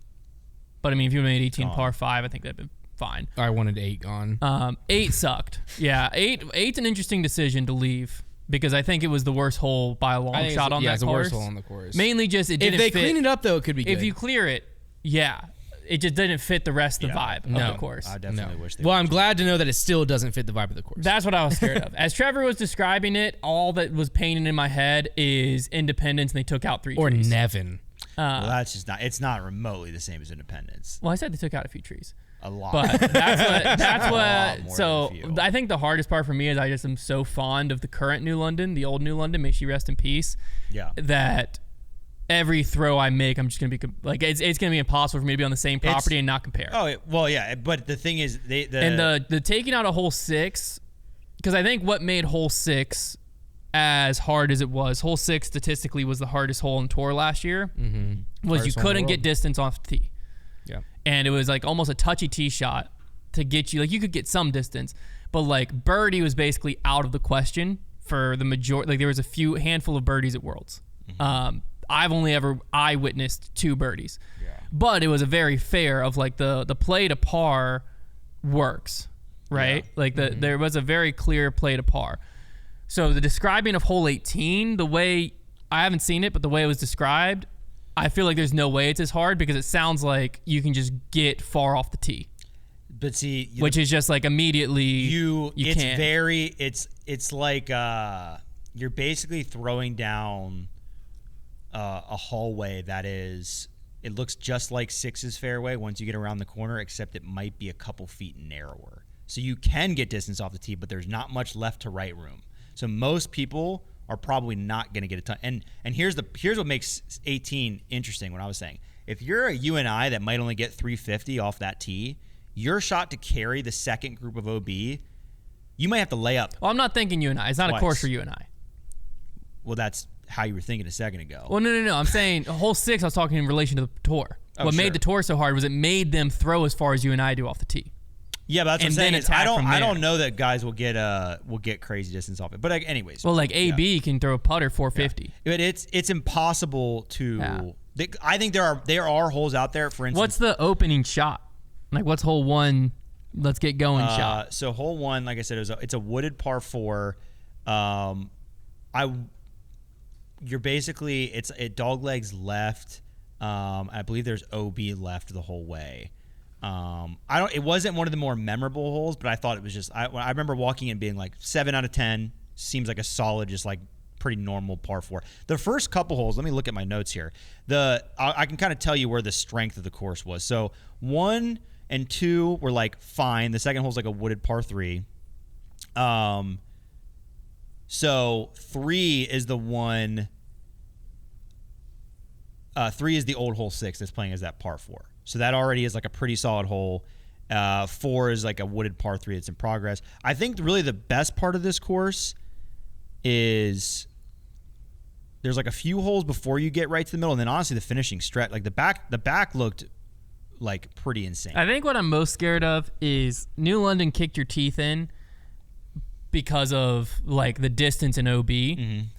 A: But I mean, if you made 18 par 5, I think that'd been fine.
C: I wanted 8 gone.
A: 8 sucked. Yeah, 8's an interesting decision to leave because I think it was the worst hole by a long shot on that course. Yeah, it's the worst hole on the course. Mainly just it didn't fit.
C: If they clean it up, though, it could be good.
A: If you clear it, it just didn't fit the rest of the vibe of the course.
B: I definitely wish they
C: Well, I'm glad to know that it still doesn't fit the vibe of the course.
A: That's what I was scared of. As Trevor was describing it, all that was painting in my head is Independence, and they took out 3 trees.
C: Or Nevin.
B: Well, that's just not. It's not remotely the same as Independence.
A: Well, I said they took out a few trees.
B: A lot.
A: But that's what. So I think the hardest part for me is I just am so fond of the current New London, the old New London. May she rest in peace.
B: Yeah.
A: That every throw I make, I'm just gonna be like it's gonna be impossible for me to be on the same property and not compare.
B: Oh well, yeah, but the thing is,
A: the taking out a hole 6, because I think what made hole 6 as hard as it was, hole 6 statistically was the hardest hole in tour last year. Was
C: Hardest
A: you couldn't get distance off the tee.
C: Yeah,
A: and it was like almost a touchy tee shot to get you. Like you could get some distance, but like birdie was basically out of the question for the majority. Like there was a handful of birdies at Worlds. I've only ever eyewitnessed 2 birdies, but it was a very fair of like the play to par works, right? Like there was a very clear play to par. So the describing of hole 18, the way I haven't seen it, but the way it was described, I feel like there's no way it's as hard because it sounds like you can just get far off the tee.
B: But see,
A: which is just like immediately
B: it's
A: can't.
B: It's like you're basically throwing down a hallway that is, it looks just like 6's fairway once you get around the corner, except it might be a couple feet narrower. So you can get distance off the tee, but there's not much left to right room. So most people are probably not going to get a ton. And here's what makes 18 interesting. What I was saying, if you're a UNI that might only get 350 off that tee, your shot to carry the second group of OB, you might have to lay up.
A: Well, I'm not thinking UNI. It's not a course for UNI.
B: Well, that's how you were thinking a second ago.
A: Well, no. I'm saying hole 6, I was talking in relation to the tour. What made the tour so hard was it made them throw as far as you and I do off the tee.
B: Yeah, but that's what I'm saying. Is I don't know that guys will get crazy distance off it. But anyways.
A: Well, like AB can throw a putter 450.
B: Yeah. But it's impossible to. Yeah. I think there are holes out there. For instance,
A: what's the opening shot? Like what's hole 1? Let's get going shot.
B: So hole 1, like I said, it's a wooded par 4. You're basically it dog legs left. I believe there's OB left the whole way. It wasn't one of the more memorable holes, but I thought it was just. I remember walking in being like 7 out of 10 seems like a solid, just like pretty normal par 4. The first couple holes, let me look at my notes here. I can kind of tell you where the strength of the course was. So 1 and 2 were like fine. The second hole's like a wooded par 3. So 3 is the one. 3 is the old hole 6 that's playing as that par 4. So that already is like a pretty solid hole. 4 is like a wooded par 3 that's in progress. I think really the best part of this course is there's like a few holes before you get right to the middle, and then honestly the finishing stretch, like the back looked like pretty insane.
A: I think what I'm most scared of is New London kicked your teeth in because of like the distance in OB,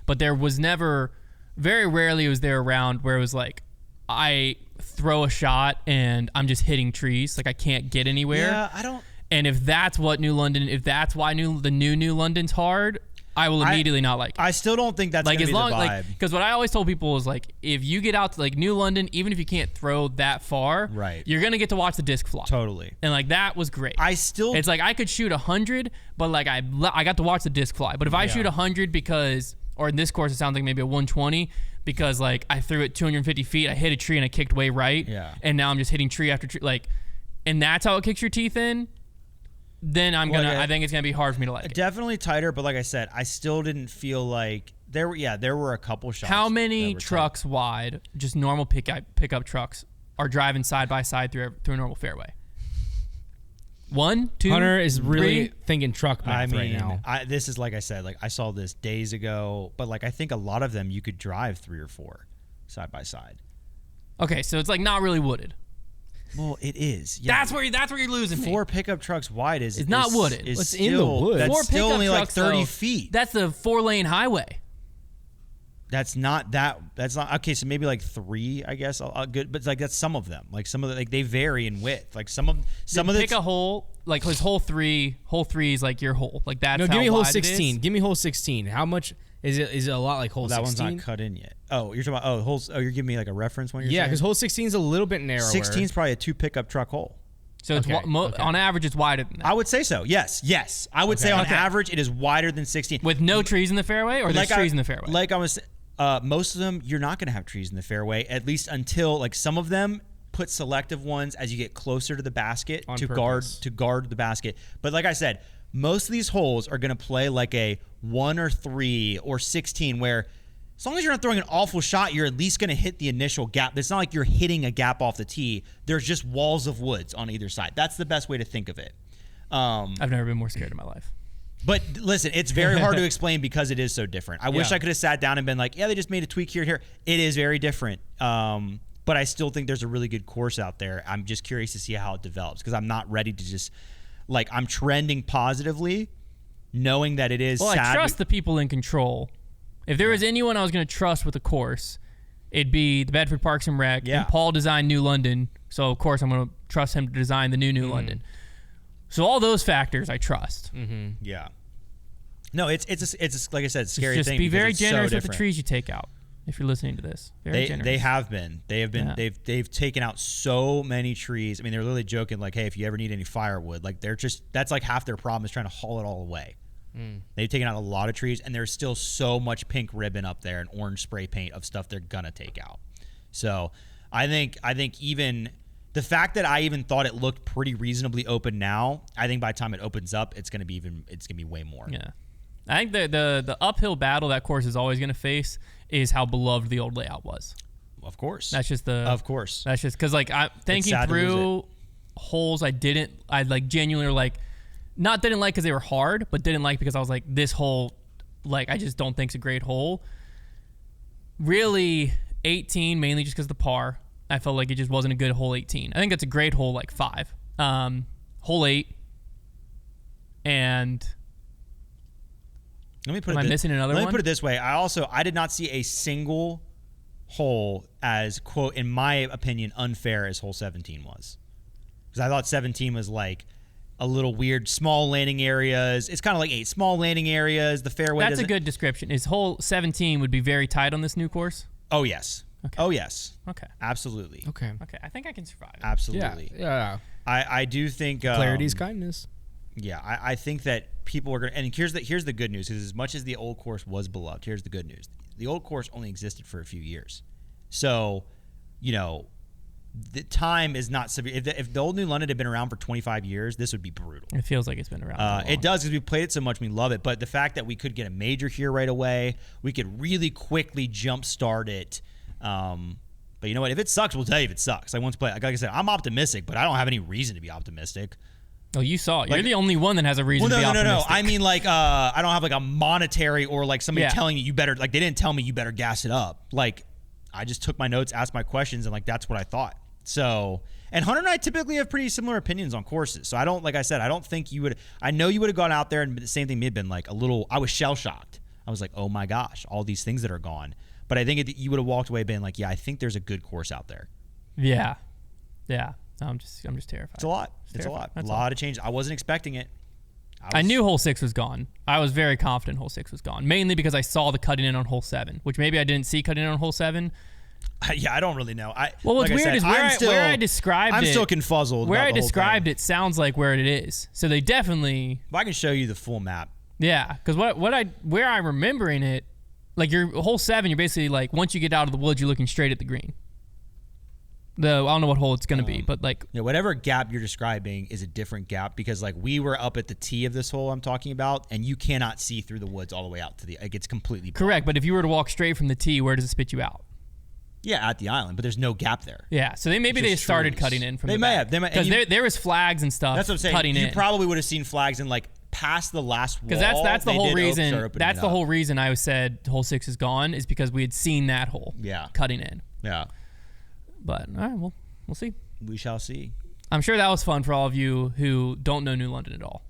A: but there was never, very rarely was there a round where it was like I throw a shot and I'm just hitting trees, like I can't get anywhere.
B: Yeah, I don't.
A: And if that's what if that's why the new London's hard, I will immediately not like it.
B: I still don't think that's
A: like
B: gonna be the vibe.
A: Because what I always told people is like, if you get out to like New London, even if you can't throw that far,
B: right,
A: you're gonna get to watch the disc fly.
B: Totally.
A: And like that was great.
B: It's
A: like I could shoot 100, but like I got to watch the disc fly. But if I shoot 100 because, or in this course it sounds like maybe a 120 because like I threw it 250 feet, I hit a tree and I kicked way right, and now I'm just hitting tree after tree, like, and that's how it kicks your teeth in. Then I think it's gonna be hard for me to like it.
B: Definitely tighter, but like I said, I still didn't feel like there were a couple shots.
A: How many trucks wide, just normal pickup trucks, are driving side by side through a normal fairway? 1, 2,
C: Hunter is really
A: 3?
C: thinking truck math right now.
B: This is like I said, like I saw this days ago, but like I think a lot of them you could drive 3 or 4 side by side.
A: Okay, so it's like not really wooded.
B: Well, it is. Yeah.
A: That's where you're losing
B: 4 pickup trucks wide is
A: not wooded.
C: It's in the woods.
B: That's
A: 4
B: still only like 30
A: though,
B: feet.
A: That's the 4-lane highway.
B: That's not okay. So maybe like 3, I guess. Good, but like that's some of them. Like some of the, like they vary in width. Like some of the
A: pick a hole. Like his hole 3 is like your hole. Like that's
C: no.
A: How
C: Give me hole
A: wide
C: 16. Give me hole 16. How much is it? Is it a lot like hole 16?
B: That one's not cut in yet. Oh, you're talking about holes. Oh, you're giving me like a reference one.
C: Yeah, because hole 16 is a little bit narrower.
B: 16 is probably a 2 pickup truck hole.
A: So it's on average it's wider than that.
B: I would say so. Yes. I would say on average it is wider than 16.
A: With no trees in the fairway, or there's trees in the fairway.
B: Like I was. Most of them, you're not going to have trees in the fairway, at least until like some of them put selective ones as you get closer to the basket to guard the basket. But like I said, most of these holes are going to play like a 1 or 3 or 16 where as long as you're not throwing an awful shot, you're at least going to hit the initial gap. It's not like you're hitting a gap off the tee. There's just walls of woods on either side. That's the best way to think of it.
A: I've never been more scared in my life.
B: But listen, it's very hard to explain because it is so different. I wish I could have sat down and been like, yeah, they just made a tweak here and here. It is very different. But I still think there's a really good course out there. I'm just curious to see how it develops because I'm not ready to just, like, I'm trending positively knowing that it is sad.
A: I trust the people in control. If there was anyone I was going to trust with the course, it'd be the Bedford Parks and Rec.
B: Yeah.
A: And Paul designed New London, so of course I'm going to trust him to design the New London. So all those factors I trust.
B: Yeah. No, it's like I said, it's a scary
A: just
B: thing.
A: be very
B: because it's
A: generous
B: so
A: with the
B: different.
A: trees you take out. If you're listening to this, very generous.
B: They have been.
A: Yeah.
B: They've taken out so many trees. I mean, they're literally joking like, hey, if you ever need any firewood, like that's like half their problem is trying to haul it all away. They've taken out a lot of trees, and there's still so much pink ribbon up there and orange spray paint of stuff they're gonna take out. So I think even the fact that I even thought it looked pretty reasonably open now, I think by the time it opens up, it's gonna be way more.
A: Yeah. I think the uphill battle that course is always going to face is how beloved the old layout was.
B: Of course.
A: That's just
B: Of course.
A: That's just because, like, I thinking through holes I like genuinely didn't like because they were hard, but didn't like because I was like, this hole, like, I just don't think it's a great hole. Really, 18 mainly just because of the par. I felt like it just wasn't a good hole 18. I think that's a great hole like 5. Hole 8 and. Am I missing another one?
B: Let me put it this way. I did not see a single hole as, quote, in my opinion, unfair as hole 17 was. Because I thought 17 was like a little weird, small landing areas. It's kind of like 8 small landing areas. The fairway
A: That's a good description. Is hole 17 would be very tight on this new course?
B: Oh, yes.
A: Okay.
B: Oh, yes.
A: Okay.
B: Absolutely.
C: Okay.
A: I think I can survive.
B: Absolutely.
C: Yeah.
B: I do think...
C: Clarity's kindness.
B: Yeah, I think that people are going to... And here's the good news, because as much as the old course was beloved, here's the good news. The old course only existed for a few years. So, the time is not severe. If the old New London had been around for 25 years, this would be brutal.
A: It feels like it's been around.
B: It does, because we played it so much, we love it. But the fact that we could get a major here right away, we could really quickly jumpstart it. But you know what? If it sucks, we'll tell you if it sucks. Like I said, I'm optimistic, but I don't have any reason to be optimistic.
A: Oh, you saw it. You're the only one that has a reason to be optimistic.
B: No. I mean, like, I don't have like a monetary or like somebody telling you better. Like, they didn't tell me you better gas it up. Like, I just took my notes, asked my questions, and like that's what I thought. So, and Hunter and I typically have pretty similar opinions on courses. So I don't, like I said, I don't think you would. I know you would have gone out there and the same thing may have been like a little. I was shell shocked. I was like, oh my gosh, all these things that are gone. But I think you would have walked away being like, yeah, I think there's a good course out there.
A: Yeah. I'm just terrified.
B: It's a lot. It's a lot.
A: That's
B: a lot of change. I wasn't expecting it.
A: I knew hole 6 was gone. I was very confident hole 6 was gone, mainly because I saw the cutting in on hole 7, which maybe I didn't see cutting in on hole 7.
B: Yeah, I don't really know.
A: What's weird is where I described it.
B: I'm still confuzzled.
A: Where
B: about
A: I
B: the whole
A: described
B: thing.
A: it sounds like where it is. So they definitely.
B: If I can show you the full map.
A: Yeah, because where I'm remembering it, like your hole 7, you're basically like once you get out of the woods, you're looking straight at the green. I don't know what hole it's gonna be, but like
B: whatever gap you're describing is a different gap because like we were up at the tee of this hole I'm talking about, and you cannot see through the woods all the way out to the. Like it's completely blind.
A: Correct. But if you were to walk straight from the tee, where does it spit you out?
B: Yeah, at the island, but there's no gap there.
A: Yeah, so they started
B: trees.
A: cutting in from.
B: They
A: the
B: may
A: back.
B: have. They might
A: because there was flags and stuff.
B: That's what I'm saying.
A: Cutting
B: you
A: in.
B: probably would have seen flags in like past the last wall.
A: Because that's the whole reason. That's the
B: up.
A: whole reason I said hole 6 is gone is because we had seen that hole.
B: Yeah.
A: Cutting in.
B: Yeah.
A: But all right, well, we'll see.
B: We shall see.
A: I'm sure that was fun for all of you who don't know New London at all.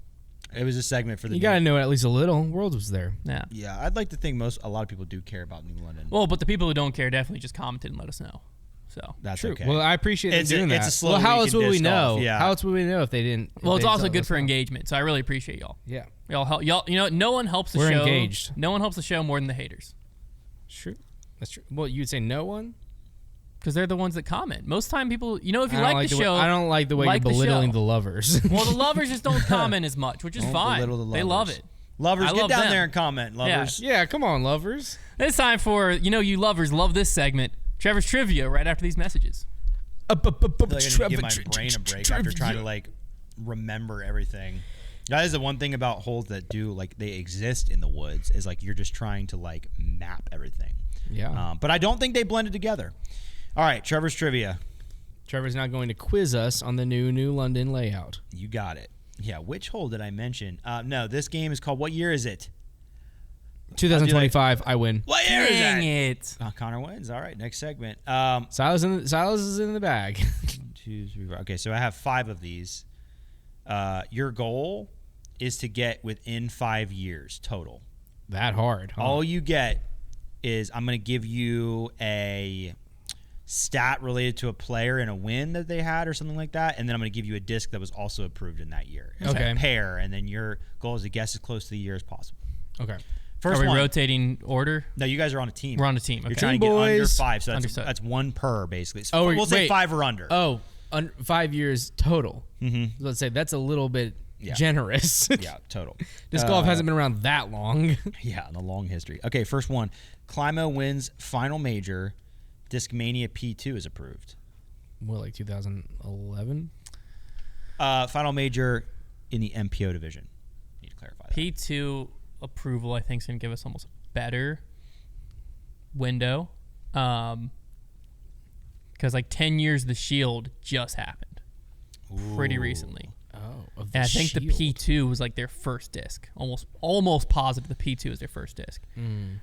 B: It was a segment for the.
C: You got to know at least a little. Worlds was there.
A: Yeah.
B: Yeah, I'd like to think a lot of people do care about New London.
A: Well, but the people who don't care definitely just commented and let us know. So
B: that's
C: true.
B: okay.
C: Well, I appreciate them doing that.
B: It's a slow
C: well, how
B: week
C: else
B: in
C: would we
B: disc
C: know?
B: golf, yeah.
C: How else would we know if they didn't?
A: Well, it's also good for engagement. So I really appreciate y'all.
C: Yeah.
A: Y'all help. Y'all. You know, no one helps the
C: We're
A: show.
C: engaged.
A: No one helps the show more than the haters.
C: True. That's true. Well, you'd say no one.
A: Because they're the ones that comment. Most time people, if you like the show,
C: I don't like the way you're belittling the lovers.
A: Well, the lovers just don't comment as much, which is fine. They love it.
B: Lovers, get down
A: them.
B: there and comment. Lovers.
C: Yeah, come on, lovers.
A: It's time for, you lovers love this segment, Trevor's Trivia, right after these messages.
B: I feel like I need to give my brain a break after trying to remember everything. That is the one thing about holes that do they exist in the woods is you're just trying to map everything.
C: Yeah.
B: But I don't think they blended together. All right, Trevor's trivia.
C: Trevor's now going to quiz us on the new London layout.
B: You got it. Yeah, which hole did I mention? No, this game is called, what year is it?
C: 2025, I win.
B: What year
A: Dang
B: is
A: it.
B: it? Konner wins. All right, next segment.
C: Silas is in the bag.
B: 1, 2, 3, 4. Okay, so I have 5 of these. Your goal is to get within 5 years total.
C: That hard. Huh?
B: All you get is I'm going to give you a stat related to a player and a win that they had or something like that, and then I'm going to give you a disc that was also approved in that year. It's
C: Okay.
B: a pair, and then your goal is to guess as close to the year as possible.
C: Okay.
B: First
A: Are we
B: one.
A: rotating order?
B: No, you guys are on a team.
A: We're on a team. Okay.
B: You're trying
C: Team
B: to get under
C: boys.
B: 5, so
A: Understood.
B: that's 1 per, basically. So
C: Oh,
B: we'll say
C: wait.
B: 5 or under.
C: Oh, 5 years total.
B: Mm-hmm.
C: Let's say that's a little bit
B: Yeah.
C: generous.
B: Yeah, total.
C: Disc golf hasn't been around that long.
B: Yeah, in a long history. Okay, first one. Climo wins final major. Discmania P2 is approved.
C: What, like 2011?
B: Final major in the MPO division. Need to clarify that.
A: P2 approval, I think, is going to give us almost a better window. Because like 10 years of the Shield just happened pretty
B: Ooh.
A: recently.
C: Oh, of the
A: And I think the
C: Shield.
A: P2 was like their first disc. Almost positive the P2 is their first disc.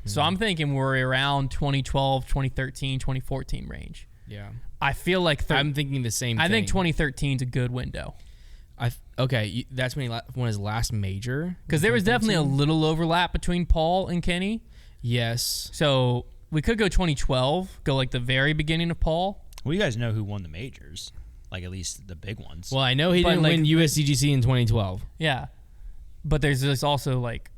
A: So I'm thinking we're around 2012, 2013, 2014 range.
C: Yeah.
A: I feel like
C: I'm thinking the same
A: I
C: thing.
A: think 2013 is a good window.
C: Okay, that's when he won his last major.
A: Because there was definitely a little overlap between Paul and Kenny.
C: Yes.
A: So we could go 2012, go like the very beginning of Paul.
B: Well, you guys know who won the majors, like at least the big ones.
C: Well, I know he
A: But,
C: didn't
A: like,
C: win USDGC in 2012.
A: Yeah. But there's this also like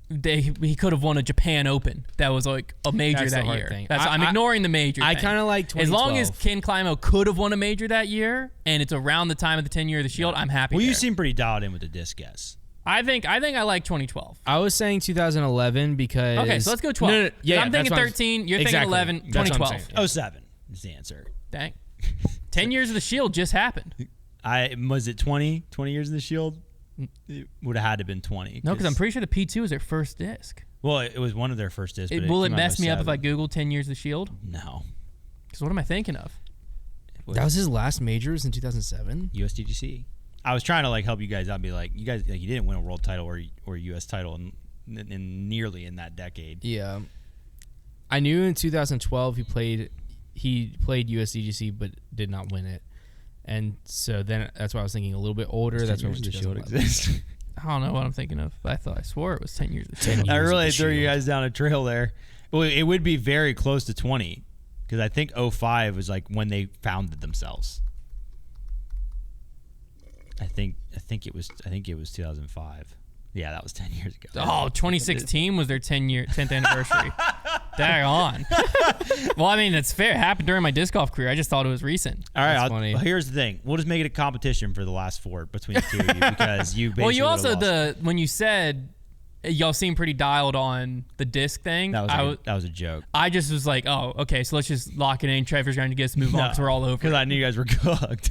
A: he could have won a Japan Open. That was like a major
C: That's the
A: that
C: hard
A: year.
C: thing.
A: I'm ignoring the major.
C: I
A: thing.
C: kind of like
A: As
C: 2012.
A: long as Ken Climo could have won a major that year, and it's around the time of the 10 year of the Shield, I'm happy.
B: well, you
A: there.
B: seem pretty dialed in with the disc guess.
A: I think I like 2012.
C: I was saying 2011 because.
A: Okay, so let's go 12.
C: No, yeah,
A: I'm
C: that's
A: thinking
C: what I'm-
A: 13. You're
C: exactly.
A: thinking 11.
C: That's what I'm
A: 2012.
C: saying.
B: 07 is the answer.
A: Dang. 10 years of the Shield just happened.
B: Was it 20 years of the Shield? It would have had to have been 20.
A: No, because I'm pretty sure the P2 was their first disc.
B: Well, it was one of their first discs.
A: Will it
B: came out
A: mess me up if
B: 07.
A: I Google 10 years of the Shield?
B: No.
A: Because what am I thinking of?
C: That was his last majors in 2007.
B: USDGC. I was trying to like help you guys out and be like, you guys, like, you didn't win a world title or a U.S. title in nearly in that decade.
C: Yeah. I knew in 2012 he played USDGC but did not win it. And so then that's why I was thinking a little bit older. That's when
B: the Shield
C: 2011.
B: exists.
A: I don't know what I'm thinking of, but I swore it was 10 years of the
C: 10
A: Shield.
C: years.
B: I
C: of
B: really
C: the
B: threw you
C: Shield.
B: guys down a trail there. Well, it would be very close to 20 because I think 05 was like when they founded themselves. I think it was 2005. Yeah, that was 10 years ago.
A: Oh, 2016 was their 10th anniversary. Dang on. Well, I mean, it's fair. It happened during my disc golf career. I just thought it was recent.
B: All right,
C: That's funny.
B: here's the thing. We'll just make it a competition for the last 4 between the two of you because you basically
A: Well, you
B: would've
A: also
B: lost.
A: when you said y'all seem pretty dialed on the disc thing.
B: That was a joke.
A: I just was like, oh, okay, so let's just lock it in. Trevor's going to get us to move on because we're all over.
B: Because I knew you guys were cooked.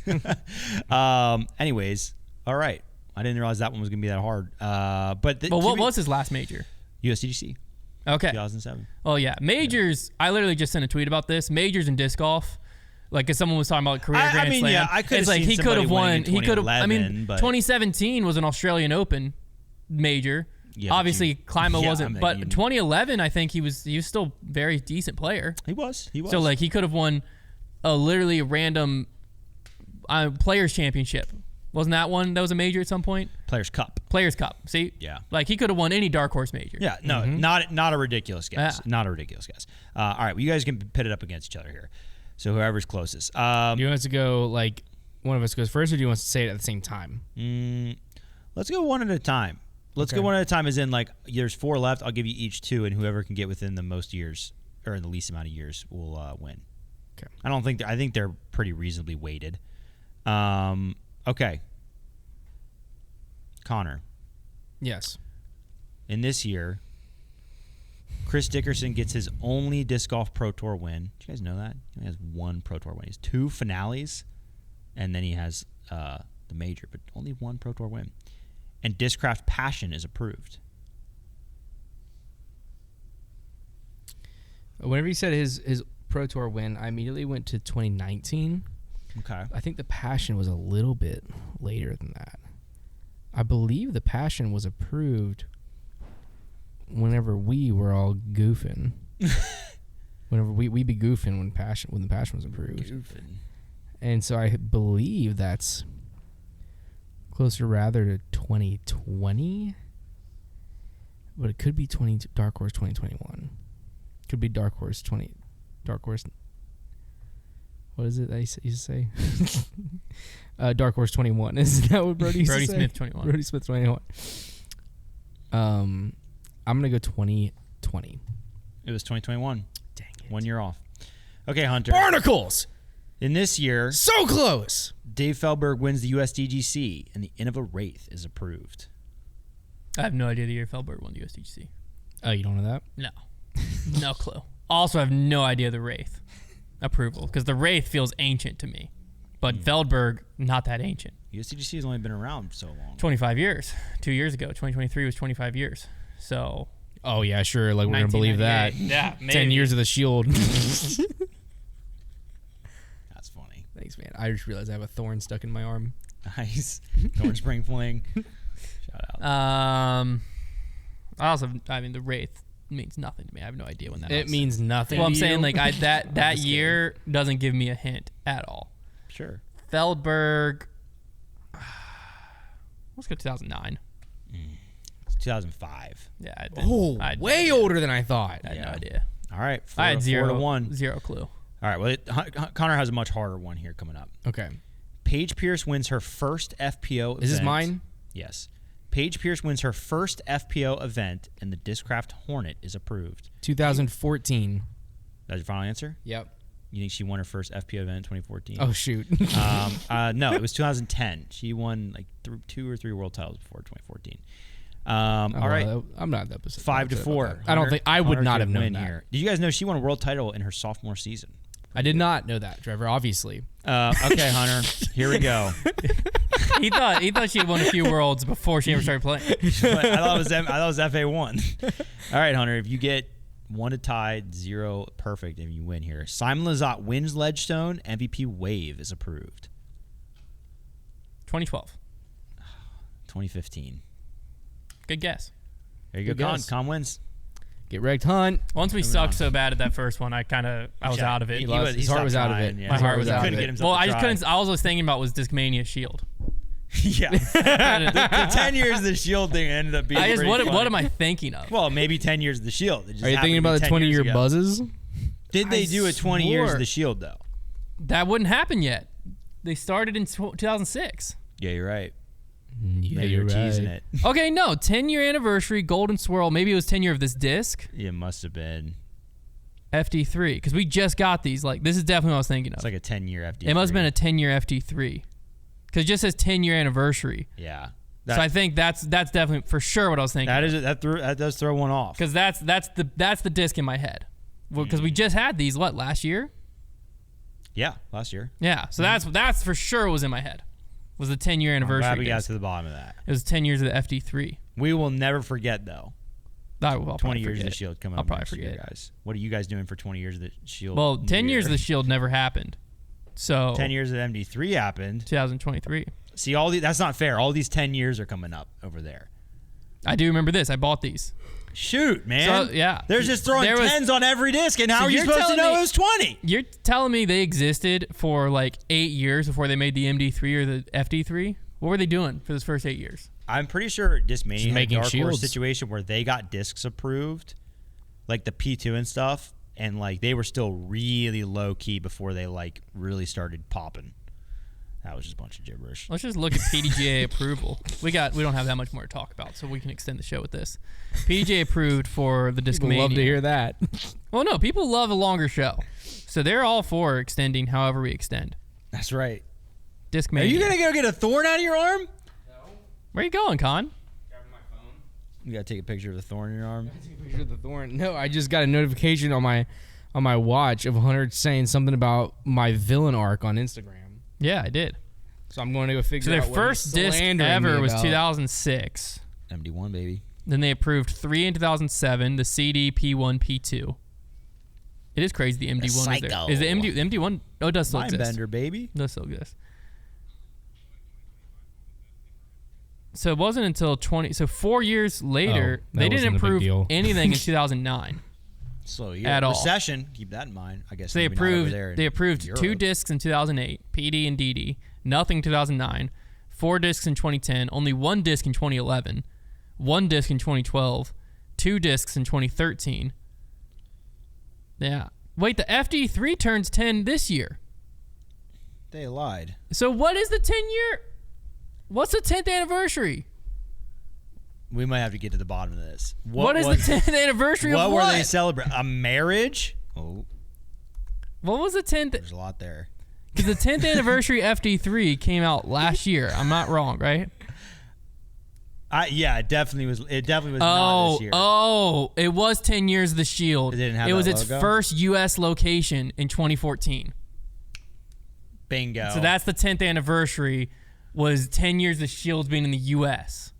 B: Anyways, all right. I didn't realize that one was going to be that hard. But
A: what was his last major?
B: USDGC
A: Okay.
B: 2007.
A: Oh yeah, majors. I literally just sent a tweet about this. Majors in disc golf. Like, if someone was talking about career Grand
B: mean,
A: Slam,
B: yeah, I could've
A: it's like
B: seen
A: he could have
B: somebody winning
A: won.
B: in
A: He could have. I mean,
B: 2011, but-
A: 2017 was an Australian Open major.
B: Yeah, but
A: Obviously,
B: you-
A: Climo
B: yeah,
A: wasn't.
B: I mean,
A: But
B: you-
A: 2011, I think he was still a very decent player.
B: He was.
A: So like he could have won literally a random Players Championship. Wasn't that one that was a major at some point?
B: Players Cup.
A: Players Cup. See?
B: Yeah.
A: Like he could have won any dark horse major.
B: Yeah, no, not a ridiculous guess.
A: Yeah.
B: Not a ridiculous guess. All right, well, you guys can pit it up against each other here. So whoever's closest.
C: Do you want us to go like one of us goes first, or do you want us to say it at the same time?
B: Let's go one at a time. Let's
C: Okay.
B: go one at a time. As in, like, there's 4 left. I'll give you each 2, and whoever can get within the most years or in the least amount of years will win.
C: Okay.
B: I think they're pretty reasonably weighted. Okay. Konner.
C: Yes.
B: In this year, Chris Dickerson gets his only Disc Golf Pro Tour win. Did you guys know that? He only has 1 Pro Tour win. He has 2 finales, and then he has the major, but only 1 Pro Tour win. And Discraft Passion is approved.
C: Whenever he said his Pro Tour win, I immediately went to 2019.
B: Okay.
C: I think the Passion was a little bit later than that. I believe the Passion was approved whenever we were all goofing. Whenever we be goofing when the Passion was approved.
B: Goofing.
C: And so I believe that's closer rather to 2020. But it could be Dark Horse 2021. Could be Dark Horse. What is it that he used to say? Dark Horse 21. Is that what Brody used to say?
A: Smith 21.
C: Brody Smith 21. I'm going to go 2020.
B: It was 2021.
C: Dang it.
B: 1 year off. Okay, Hunter.
C: Barnacles!
B: In this year,
C: So close!
B: Dave Feldberg wins the USDGC, and the Innova Wraith is approved.
A: I have no idea the year Feldberg won the USDGC.
C: Oh, you don't know that?
A: No. No clue. Also, I have no idea the Wraith approval because the Wraith feels ancient to me. But Feldberg, not that ancient.
B: USDGC has only been around so long.
A: 25 years. 2 years ago. 2023 was 25 years. So.
C: Oh, yeah, sure. Like, we're going to believe that.
A: Yeah, maybe.
C: 10 years of the Shield.
B: That's funny.
C: Thanks, man. I just realized I have a thorn stuck in my arm.
B: Nice. Thorn Spring Fling. Shout out.
A: The Wraith means nothing to me. I have no idea when that
C: It
A: was.
C: means nothing.
A: Well, I'm
C: to
A: saying,
C: you?
A: like, that year doesn't give me a hint at all.
B: Sure.
A: Feldberg. Let's go 2009.
B: It's 2005.
A: Yeah.
C: Oh, way older than I thought.
A: I had no idea.
B: All right.
A: I had
B: 4 to 1.
A: Zero clue.
B: All right. Well, Konner has a much harder one here coming up.
C: Okay.
B: Paige Pierce wins her first FPO event.
C: Is this mine?
B: Yes. Paige Pierce wins her first FPO event, and the Discraft Hornet is approved.
C: 2014.
B: That's your final answer?
C: Yep.
B: You think she won her first FPO event in 2014?
C: Oh, shoot.
B: No, it was 2010. She won like 2 or 3 world titles before 2014. All right.
C: I'm not that specific.
B: 5 to 4.
C: I don't think I would
B: Hunter
C: not
B: could
C: have known
B: win
C: that.
B: here. Did you guys know she won a world title in her sophomore season?
C: I did not know that, Trevor, obviously.
B: Okay, Hunter. Here we go.
A: He thought she had won a few worlds before she ever started playing.
B: I thought it was FA1. All right, Hunter. If you get 1 to tie, 0 perfect, and you win here. Simon Lizotte wins Ledgestone. MVP Wave is approved.
A: 2012.
B: 2015.
A: Good guess.
B: There you
C: Good
B: go, Con.
C: guess.
B: Con wins.
C: Get wrecked, Hunt.
A: Once we
B: Moving
A: sucked
B: on.
A: so bad at that first one, I was out of it.
C: He lost. His heart
B: stopped
C: was out of
B: trying,
C: it.
B: yeah.
C: My heart was
A: He
C: out of
B: couldn't get
C: it.
B: himself
A: Well,
B: to
A: I just
B: try.
A: couldn't. All I was thinking about was Discmania Shield.
B: Yeah. the 10 years of the Shield thing ended up being pretty
A: What
B: funny.
A: am I thinking of?
B: Well, maybe 10 years of the Shield. It just
C: Are you
B: happened
C: thinking
B: to be
C: about the
B: 10 years
C: 20-year
B: ago.
C: buzzes?
B: Did they
A: I
B: do a 20 years of
A: swore.
B: the Shield, though?
A: That wouldn't happen yet. They started in 2006.
B: Yeah, you're right.
C: Yeah,
B: Maybe you're teasing it.
A: Okay, no, 10-year anniversary, Golden Swirl. Maybe it was 10 year of this disc,
B: It must have been.
A: FD3, because we just got these. Like, this is definitely what I was thinking of.
B: It's like a 10-year FD.
A: It must have been a 10-year FD3, because it just says 10-year anniversary.
B: Yeah.
A: So I think that's definitely for sure what I was thinking.
B: That does throw one off.
A: Because that's the disc in my head. Because we just had these last year.
B: Yeah, last year.
A: Yeah, so that's for sure what was in my head. Was the 10-year
B: I'm
A: anniversary?
B: glad we got
A: disc.
B: to the bottom of that.
A: It was 10 years of the FD3.
B: We will never forget, though.
A: I'll
B: 20
A: probably
B: years of
A: forget.
B: the Shield coming
A: I'll
B: up
A: probably
B: next year,
A: forget.
B: guys. What are you guys doing for 20 years of the Shield?
A: Well,
B: New
A: 10 years of
B: Year?
A: the Shield never happened. So
B: 10 years of MD3 happened.
A: 2023.
B: See, that's not fair. All these 10 years are coming up over there.
A: I do remember this. I bought these.
B: Shoot, man.
A: So, yeah.
B: They're just throwing
A: There was-
B: 10s on every disc, and how
A: So
B: are you
A: you're
B: supposed to
A: telling
B: know
A: me-
B: it was 20?
A: You're telling me they existed for like 8 years before they made the MD3 or the FD3? What were they doing for those first 8 years?
B: I'm pretty sure Discmania had a
C: making
B: Dark Horse
C: shields.
B: situation where they got discs approved, like the P2 and stuff, and like they were still really low key before they like really started popping. That was just a bunch of gibberish.
A: Let's just look at PDGA approval. We don't have that much more to talk about, so we can extend the show with this. PDGA approved for the
C: People
A: Discmania.
C: love to hear that.
A: Well, no, people love a longer show, so they're all for extending however we extend.
B: That's right.
A: Discmania.
B: Are you gonna go get a thorn out of your arm?
A: Where are you going, Con?
B: You gotta take a picture of the thorn in your arm.
C: Take a picture of the thorn. No, I just got a notification on my watch of Hunter saying something about my villain arc on Instagram.
A: Yeah, I did.
C: So I'm going to go figure
A: So their
C: out what
A: first
C: he's
A: disc
C: slandering
A: ever
C: me
A: was
C: about.
A: 2006.
B: MD1 baby.
A: Then they approved 3 in 2007, the CD, P1, P2. It is crazy the MD1 is there.
B: Psycho.
A: Is the MD1? Oh, it does still exist.
B: Mindbender, baby.
A: It does still exist. So it wasn't until 4 years later, they didn't improve anything in 2009.
B: So
A: at all.
B: Recession, keep that in mind. I guess
A: so they approved 2 discs in 2008, PD and DD, nothing in 2009, 4 discs in 2010, only 1 disc in 2011, 1 disc in 2012, 2 discs in 2013. Yeah. Wait, the FD3 turns 10 this year.
B: They lied.
A: So what is the 10-year? What's the 10th anniversary?
B: We might have to get to the bottom of this.
A: What is the 10th anniversary of what?
B: What were they celebrating? A marriage? Oh.
A: What was the 10th?
B: There's a lot there.
A: Because the 10th anniversary FD3 came out last year. I'm not wrong, right?
B: Yeah, it definitely was. It definitely was not this year.
A: Oh, it was 10 years of the Shield.
B: It didn't have
A: It was
B: that
A: its
B: logo?
A: first U.S. location in 2014.
B: Bingo.
A: So that's the 10th anniversary. Was 10 years of Shields being in the U.S.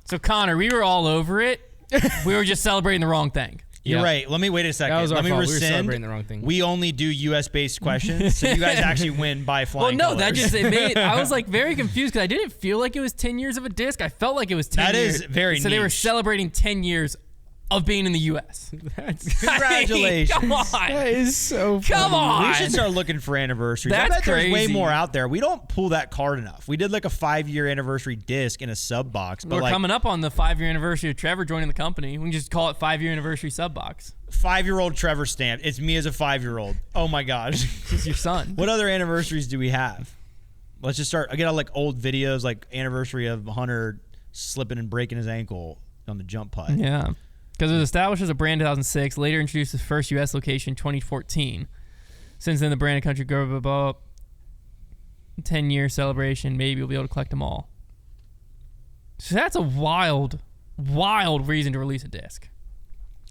A: So Konner, we were all over it. We were just celebrating the wrong thing.
B: You're right. Let me wait a second.
C: That was our
B: Let me
C: fault. We were
B: rescind.
C: celebrating the wrong thing.
B: We only do U.S.-based questions, so you guys actually win by flying
A: Well, no,
B: colors.
A: that just it made. I was like very confused because I didn't feel like it was 10 years of a disc. I felt like it was 10
B: That
A: years.
B: is very
A: So they were
B: niche.
A: celebrating 10 years of being in the U.S.
B: Congratulations.
A: Come on.
C: That is so funny.
A: Come on.
B: We should start looking for anniversaries.
A: That's
B: I bet there's way
A: crazy.
B: more out there. We don't pull that card enough. We did like a 5-year anniversary disc in a sub box, but
A: We're
B: like
A: coming up on the 5-year anniversary of Trevor joining the company. We can just call it 5-year anniversary sub box.
B: 5-year-old Trevor stamp. It's me as a 5-year-old. Oh my gosh.
A: It's your son.
B: What other anniversaries do we have? Let's just start. I get like old videos, like anniversary of Hunter slipping and breaking his ankle on the jump putt.
A: Yeah. Because it was established as a brand in 2006, later introduced its first U.S. location in 2014. Since then, the brand and country grew up 10-year celebration. Maybe we'll be able to collect them all. So that's a wild reason to release a disc.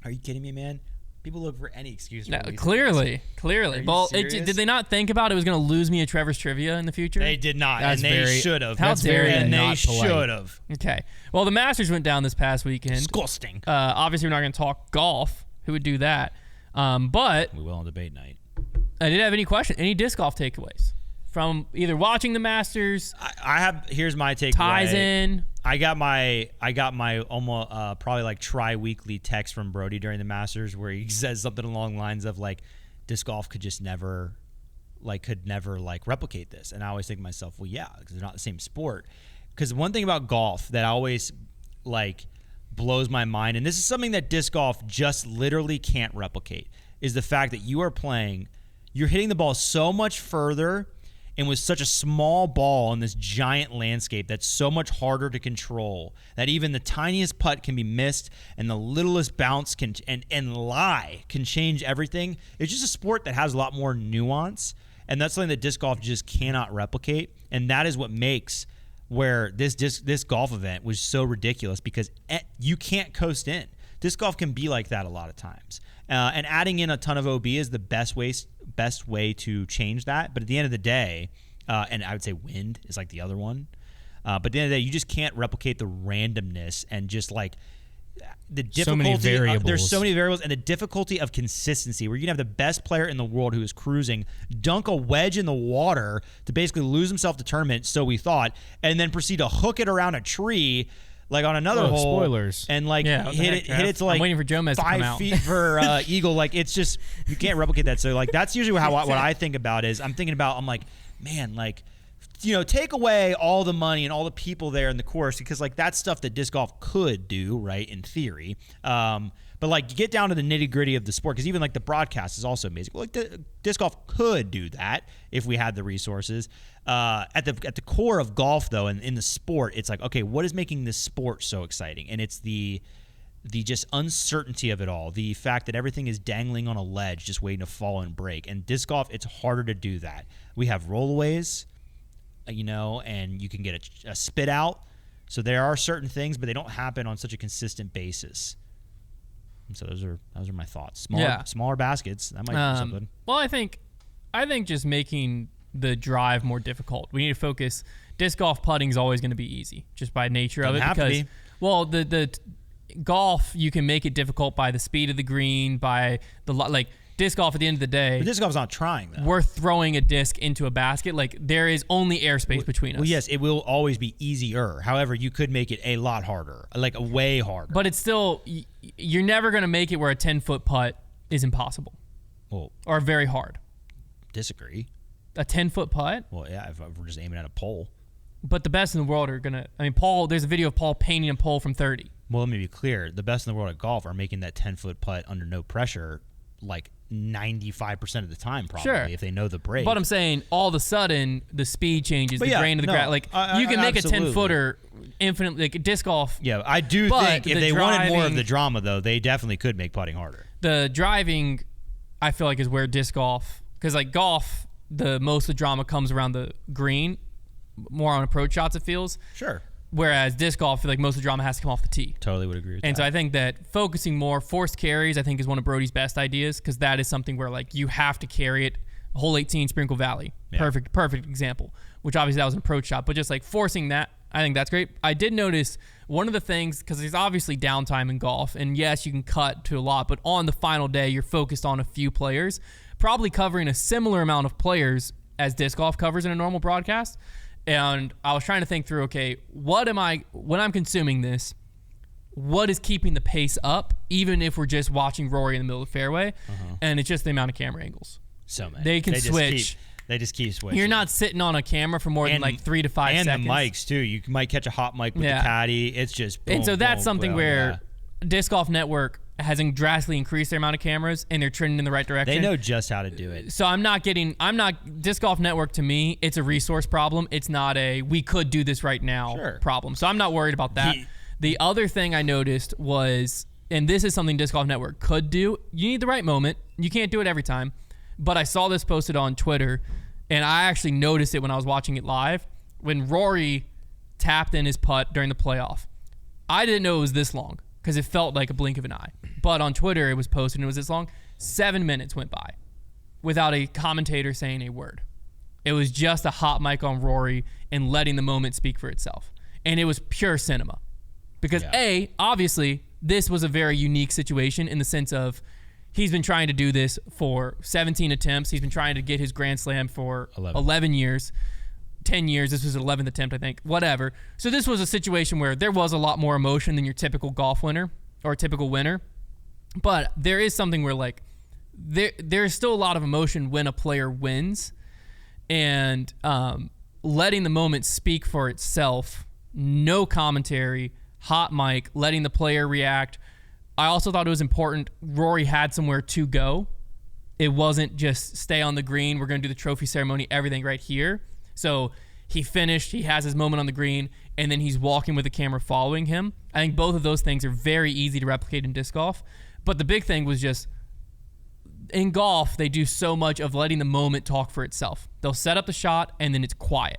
B: Are you kidding me, man? People look for any excuse to
A: No,
B: release a
A: clearly.
B: Are you
A: Well,
B: serious?
A: did they not think about it was going to lose me a Trevor's trivia in the future?
B: They did not,
C: That's
B: and they
C: very-
B: should have.
A: How dare you.
B: And they
C: not polite.
B: should have.
A: Okay. Well, the Masters went down this past weekend.
B: Disgusting.
A: Obviously, we're not going to talk golf. Who would do that? But
B: We will on debate night.
A: I didn't have any disc golf takeaways from either watching the Masters,
B: I have. Here's my takeaway.
A: ties in.
B: I got my almost probably like tri-weekly text from Brody during the Masters where he says something along the lines of like, disc golf could never replicate this. And I always think to myself, well, yeah, because they're not the same sport. Because one thing about golf that always like blows my mind, and this is something that disc golf just literally can't replicate, is the fact that you're hitting the ball so much further and with such a small ball in this giant landscape that's so much harder to control that even the tiniest putt can be missed and the littlest bounce can change everything. It's just a sport that has a lot more nuance, and that's something that disc golf just cannot replicate. And that is what makes where this golf event was so ridiculous, because you can't coast in. Disc golf can be like that a lot of times. And adding in a ton of OB is the best way to change that. But at the end of the day, and I would say wind is like the other one. But at the end of the day, you just can't replicate the randomness and just like the difficulty.
C: So many variables.
B: There's so many variables, and the difficulty of consistency, where you can have the best player in the world who is cruising dunk a wedge in the water to basically lose himself to tournament, so we thought, and then proceed to hook it around a tree. Like on another hole,
C: spoilers.
B: and like hit it to like
A: I'm waiting for Jomez to come
B: 5
A: out.
B: feet for eagle. Like it's just, you can't replicate that. So like that's usually what I think about is I'm like, man, like, you know, take away all the money and all the people there in the course, because like that's stuff that disc golf could do, right, in theory. But like you get down to the nitty gritty of the sport, because even like the broadcast is also amazing. Like the disc golf could do that if we had the resources. At the core of golf, though, and in the sport, it's like, okay, what is making this sport so exciting? And it's the just uncertainty of it all, the fact that everything is dangling on a ledge just waiting to fall and break. And disc golf, it's harder to do that. We have rollaways, you know, and you can get a spit out. So there are certain things, but they don't happen on such a consistent basis. And so those are my thoughts. Smaller baskets, that might be something.
A: Well, I think just making the drive more difficult. We need to focus. Disc golf putting is always going to be easy, just by nature of it.
B: Doesn't have to
A: Because
B: be.
A: well, golf, you can make it difficult by the speed of the green, by the like disc golf. At the end of the day,
B: but disc golf's not trying though.
A: We're throwing a disc into a basket. Like there is only airspace between us.
B: Well, yes, it will always be easier. However, you could make it a lot harder, like a way harder.
A: But it's still, you're never going to make it where a 10-foot putt is impossible.
B: Well,
A: or very hard.
B: Disagree.
A: A 10-foot putt?
B: Well, yeah, if we're just aiming at a pole.
A: But the best in the world are going to, I mean, Paul, there's a video of Paul painting a pole from 30.
B: Well, let me be clear. The best in the world at golf are making that 10-foot putt under no pressure, like 95% of the time, probably,
A: sure,
B: if they know the break.
A: But I'm saying all of a sudden the speed changes, the grain of the grass. Like you can make
B: absolutely.
A: a 10-footer infinitely, like disc golf.
B: Yeah, I do think if they wanted more of the drama, though, they definitely could make putting harder.
A: The driving, I feel like, is where disc golf, because like golf, the most of the drama comes around the green, more on approach shots, it feels.
B: Sure.
A: Whereas disc golf, I feel like most of the drama has to come off the tee.
B: Totally would agree with
A: and
B: that.
A: So I think that focusing more, forced carries, I think is one of Brody's best ideas, because that is something where like you have to carry it. Hole 18, Sprinkle Valley.
B: Yeah.
A: Perfect example, which obviously that was an approach shot, but just like forcing that, I think that's great. I did notice one of the things, because there's obviously downtime in golf, and yes, you can cut to a lot, but on the final day, you're focused on a few players, probably covering a similar amount of players as disc golf covers in a normal broadcast. And I was trying to think through, okay, when I'm consuming this, what is keeping the pace up, even if we're just watching Rory in the middle of the fairway? And it's just the amount of camera angles.
B: So many.
A: They can switch.
B: They just keep switching.
A: You're not sitting on a camera for more than like 3 to 5 seconds.
B: And the mics, too. You might catch a hot mic with the caddy. It's just boom,
A: and so that's
B: boom,
A: something
B: boom,
A: where Disc Golf Network has drastically increased their amount of cameras, and they're trending in the right direction.
B: They know just how to do it.
A: So Disc Golf Network, to me, it's a resource problem. It's not a we could do this right now problem. So I'm not worried about that. The other thing I noticed was, and this is something Disc Golf Network could do, you need the right moment. You can't do it every time. But I saw this posted on Twitter, and I actually noticed it when I was watching it live. When Rory tapped in his putt during the playoff, I didn't know it was this long, because it felt like a blink of an eye. But on Twitter, it was posted and it was this long. 7 minutes went by without a commentator saying a word. It was just a hot mic on Rory and letting the moment speak for itself. And it was pure cinema. Because obviously, this was a very unique situation in the sense of he's been trying to do this for 17 attempts. He's been trying to get his Grand Slam for 11 years. 10 years. This was his 11th attempt, I think. Whatever. So this was a situation where there was a lot more emotion than your typical golf winner or typical winner. But there is something where, like, there's still a lot of emotion when a player wins, and letting the moment speak for itself, no commentary, hot mic, letting the player react. I also thought it was important. Rory had somewhere to go. It wasn't just stay on the green. We're going to do the trophy ceremony, everything right here. So he finished, he has his moment on the green, and then he's walking with the camera following him. I think both of those things are very easy to replicate in disc golf. But the big thing was just, in golf, they do so much of letting the moment talk for itself. They'll set up the shot, and then it's quiet.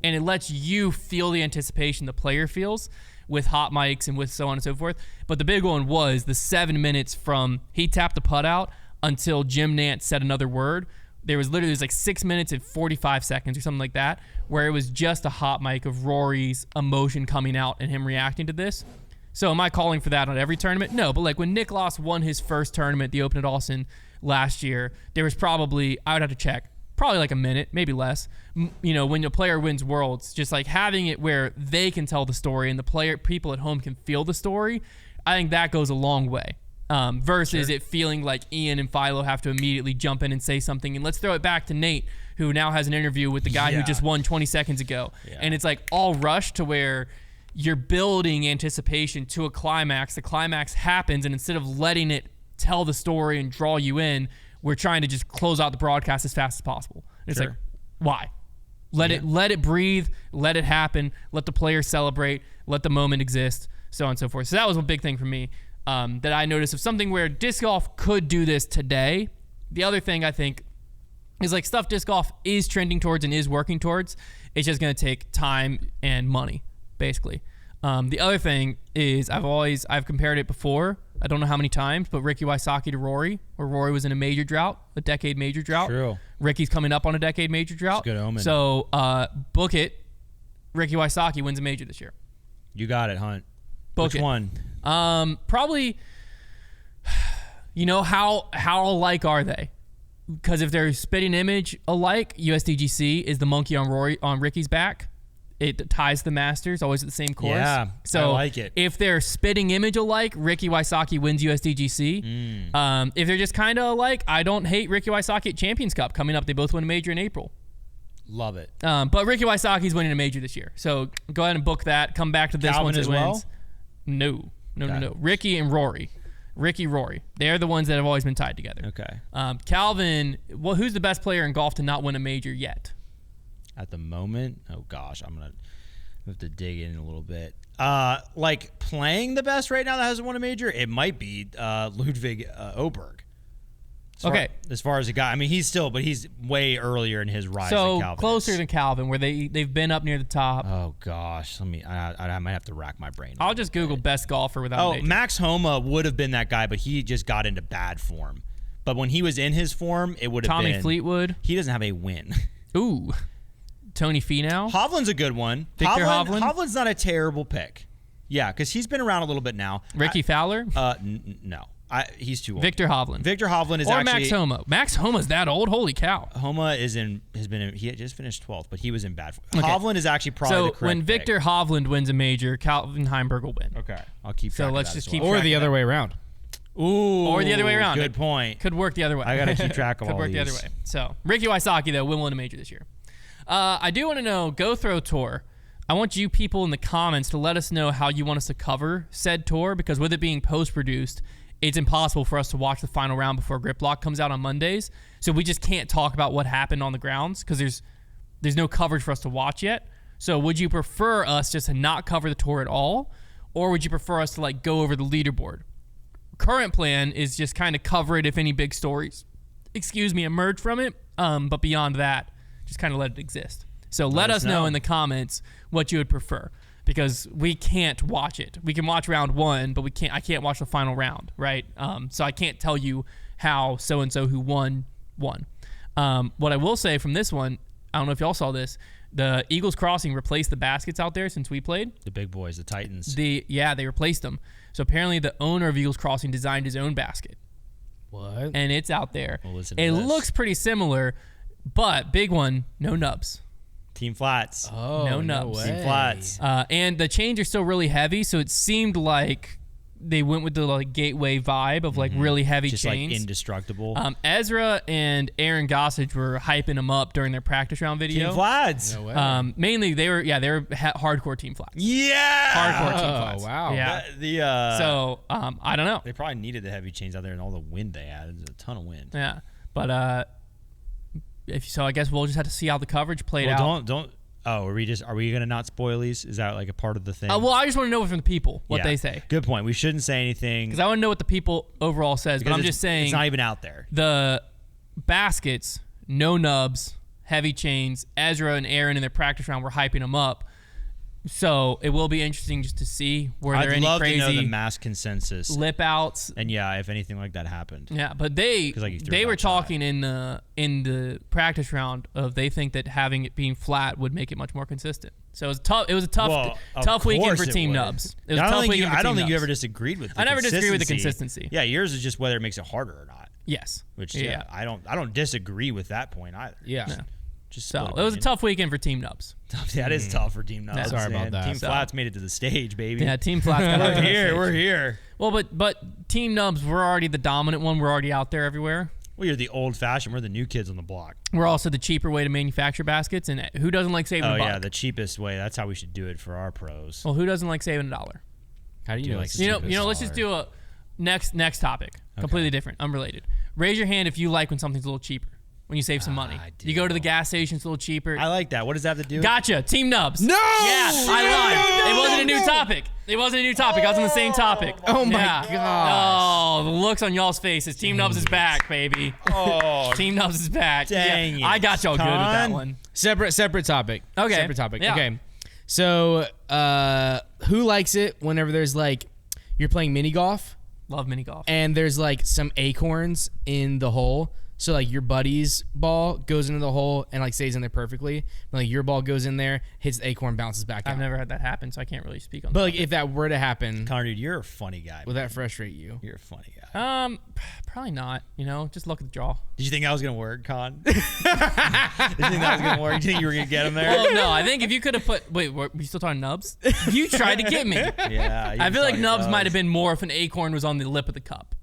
A: And it lets you feel the anticipation the player feels with hot mics and with so on and so forth. But the big one was the 7 minutes from he tapped the putt out until Jim Nance said another word. There was like 6 minutes and 45 seconds or something like that, where it was just a hot mic of Rory's emotion coming out and him reacting to this. So am I calling for that on every tournament? No, but like when Nicklaus won his first tournament, the Open at Austin last year, there was probably, I would have to check, probably like a minute, maybe less. You know, when a player wins Worlds, just like having it where they can tell the story and the people at home can feel the story, I think that goes a long way. Versus it feeling like Ian and Philo have to immediately jump in and say something. And let's throw it back to Nate, who now has an interview with the guy who just won 20 seconds ago. Yeah. And it's like all rushed to where you're building anticipation to a climax. The climax happens, and instead of letting it tell the story and draw you in, we're trying to just close out the broadcast as fast as possible. And it's like, why? Let it breathe, let it happen, let the players celebrate, let the moment exist, so on and so forth. So that was a big thing for me. That I noticed of something where disc golf could do this today. The other thing I think is like stuff disc golf is trending towards and is working towards. It's just going to take time and money, basically. The other thing is I've compared it before. I don't know how many times, but Ricky Wysocki to Rory, where Rory was in a major drought, a decade major drought.
B: True.
A: Ricky's coming up on a decade major drought.
B: It's a good omen.
A: So book it. Ricky Wysocki wins a major this year.
B: You got it, Hunt.
A: Book
B: Which one?
A: Probably, you know, how alike are they? Because if they're spitting image alike, USDGC is the monkey on Ricky's back. It ties the Masters, always at the same course.
B: Yeah,
A: so
B: I like it.
A: If they're spitting image alike, Ricky Wysocki wins USDGC. If they're just kind of alike, I don't hate Ricky Wysocki at Champions Cup coming up. They both win a major in April.
B: Love it.
A: But Ricky Wysocki's winning a major this year. So go ahead and book that. Come back to this
B: Calvin
A: once it
B: as
A: wins.
B: well?
A: No. Ricky and Rory. Rory. They're the ones that have always been tied together.
B: Okay.
A: Calvin, well, who's the best player in golf to not win a major yet?
B: At the moment, oh gosh, I'm going to have to dig in a little bit. Like playing the best right now that hasn't won a major, it might be Ludwig Oberg. As far as a guy, I mean, he's way earlier in his rise than Calvin.
A: So closer than Calvin, where they've been up near the top.
B: Oh gosh, I might have to rack my brain.
A: I'll just Google best golfer without.
B: Oh,
A: major.
B: Max Homa would have been that guy, but he just got into bad form. But when he was in his form, it would have been
A: Tommy Fleetwood.
B: He doesn't have a win.
A: Ooh, Tony Finau.
B: Hovland's a good one.
A: Victor Hovland.
B: Hovland's not a terrible pick. Yeah, because he's been around a little bit now.
A: Ricky Fowler.
B: No. He's too old.
A: Victor Hovland.
B: Victor Hovland is
A: or
B: actually...
A: Max Homa. Max Homa's that old? Holy cow.
B: Homa he just finished 12th, but he was in bad form. Okay. Hovland is actually probably the correct
A: when
B: pick.
A: Victor Hovland wins a major, Calvin Heimberg will win.
B: Okay. I'll keep track
A: So
B: of
A: let's
B: that
A: just
B: as
A: keep
B: well.
C: Or the other way around.
B: Ooh.
A: Or the other way around.
B: Good point.
A: Could work the other way.
B: I got to keep track of
A: Could
B: all
A: work
B: these.
A: the other way. So Ricky Wysocki, though, will win a major this year. I do want to know, Go Throw Tour. I want you people in the comments to let us know how you want us to cover said tour, because with it being post-produced, it's impossible for us to watch the final round before Grip Lock comes out on Mondays. So we just can't talk about what happened on the grounds because there's no coverage for us to watch yet. So would you prefer us just to not cover the tour at all, or would you prefer us to like go over the leaderboard? Current plan is just kind of cover it if any big stories, emerge from it. But beyond that, just kind of let it exist. So let us know in the comments what you would prefer, because we can't watch it. We can watch round one, but I can't watch the final round, right? So I can't tell you how so-and-so who won. What I will say from this one, I don't know if y'all saw this, the Eagles Crossing replaced the baskets out there since we played.
B: The big boys, the Titans.
A: They replaced them. So apparently the owner of Eagles Crossing designed his own basket.
C: What?
A: And it's out there.
B: Well, listen to
A: it
B: this.
A: looks pretty similar, but big one, no nubs.
B: Team Flats.
C: Oh,
A: No nubs.
C: way.
B: Team Flats.
A: And the chains are still really heavy, so it seemed like they went with the like gateway vibe of like really heavy
B: Just
A: chains.
B: like indestructible.
A: Ezra and Aaron Gossage were hyping them up during their practice round video.
B: Team Flats.
C: No way.
A: Mainly they were hardcore Team Flats.
B: Yeah.
A: Hardcore Team
C: Oh,
A: Flats.
C: wow.
A: Yeah. So I don't know.
B: They probably needed the heavy chains out there and all the wind they had. There's a ton of wind.
A: Yeah, but I guess we'll just have to see how the coverage played out.
B: Don't. Oh, are we gonna not spoil these? Is that like a part of the thing?
A: Well, I just want to know from the people what they say,
B: Good point. We shouldn't say anything
A: because I want to know what the people overall says. But I'm just saying
B: it's not even out there.
A: the baskets, no nubs, heavy chains. Ezra and Aaron in their practice round were hyping them up. So it will be interesting just to see were there
B: I'd
A: any
B: love to know
A: crazy
B: the mass consensus.
A: lip outs.
B: And yeah, if anything like that happened.
A: Yeah, but they
B: 'Cause, like, you threw
A: they
B: a
A: were
B: bad shot.
A: talking in the practice round of they think that having it being flat would make it much more consistent. So it was tough. It was a
B: Well, of
A: tough weekend
B: course
A: for
B: it
A: Team
B: would.
A: Nubs. It was a
B: I
A: tough
B: don't think
A: weekend for
B: I don't
A: Team
B: think you
A: Nubs.
B: ever disagreed with. The
A: I never disagreed with the
B: consistency.
A: consistency.
B: Yeah, yours is just whether it makes it harder or not.
A: Yes.
B: Which
A: yeah.
B: I don't disagree with that point either.
C: Yeah.
A: Yeah.
B: Just
A: So
B: split
A: it was a
B: opinion.
A: tough weekend for Team Nubs.
B: That is tough for Team Nubs.
C: Sorry about
B: man.
C: that.
B: Team
A: So-
B: Flats made it to the stage, baby.
A: Yeah, Team Flats. got
B: We're
A: out on the
B: here.
A: stage.
B: We're here.
A: Well, but Team Nubs, we're already the dominant one. We're already out there everywhere.
B: Well, you're the old fashioned. We're the new kids on the block.
A: We're also the cheaper way to manufacture baskets, and who doesn't like saving
B: Oh
A: a buck?
B: yeah, the cheapest way. That's how we should do it for our pros.
A: Well, who doesn't like saving $1?
C: How do you know?
B: like
C: it's
A: You
C: cheapest?
A: know. Let's just do a next topic, completely different, unrelated. Raise your hand if you like when something's a little cheaper, when you save some money.
B: I do.
A: You go to the gas station, it's a little cheaper.
B: I like that. What does that have to do?
A: Gotcha, Team Nubs.
C: No!
A: Yeah, I lied. It wasn't a new topic. It wasn't a new topic. I was on the same topic.
C: Oh my
A: Yeah.
C: gosh.
A: Oh, the looks on y'all's faces. Team Nubs is back, baby.
B: Oh,
A: Team Nubs is back.
B: Dang
A: Yeah,
B: it,
A: I got y'all good with that
B: Con.
A: one.
C: Separate topic.
A: Okay.
C: Separate topic.
A: Yeah.
C: Okay. So, who likes it whenever there's like you're playing mini golf
A: Love mini golf.
C: and there's like some acorns in the hole So like your buddy's ball goes into the hole and like stays in there perfectly. But, like your ball goes in there, hits the acorn, bounces back out.
A: I've never had that happen, so I can't really speak on
C: But
A: that.
C: like if that were to happen,
B: Konner, dude, you're a funny guy.
C: would that frustrate you?
B: You're a funny guy.
A: Probably not. Just look at the draw.
B: Did you think that was gonna work, Con? Did you think that was gonna work? Did you think you were gonna get him there?
A: Well, no, I think if you could have put. Wait, were you still talking Nubs? You tried to get me.
B: Yeah.
A: I feel like Nubs might have been more if an acorn was on the lip of the cup.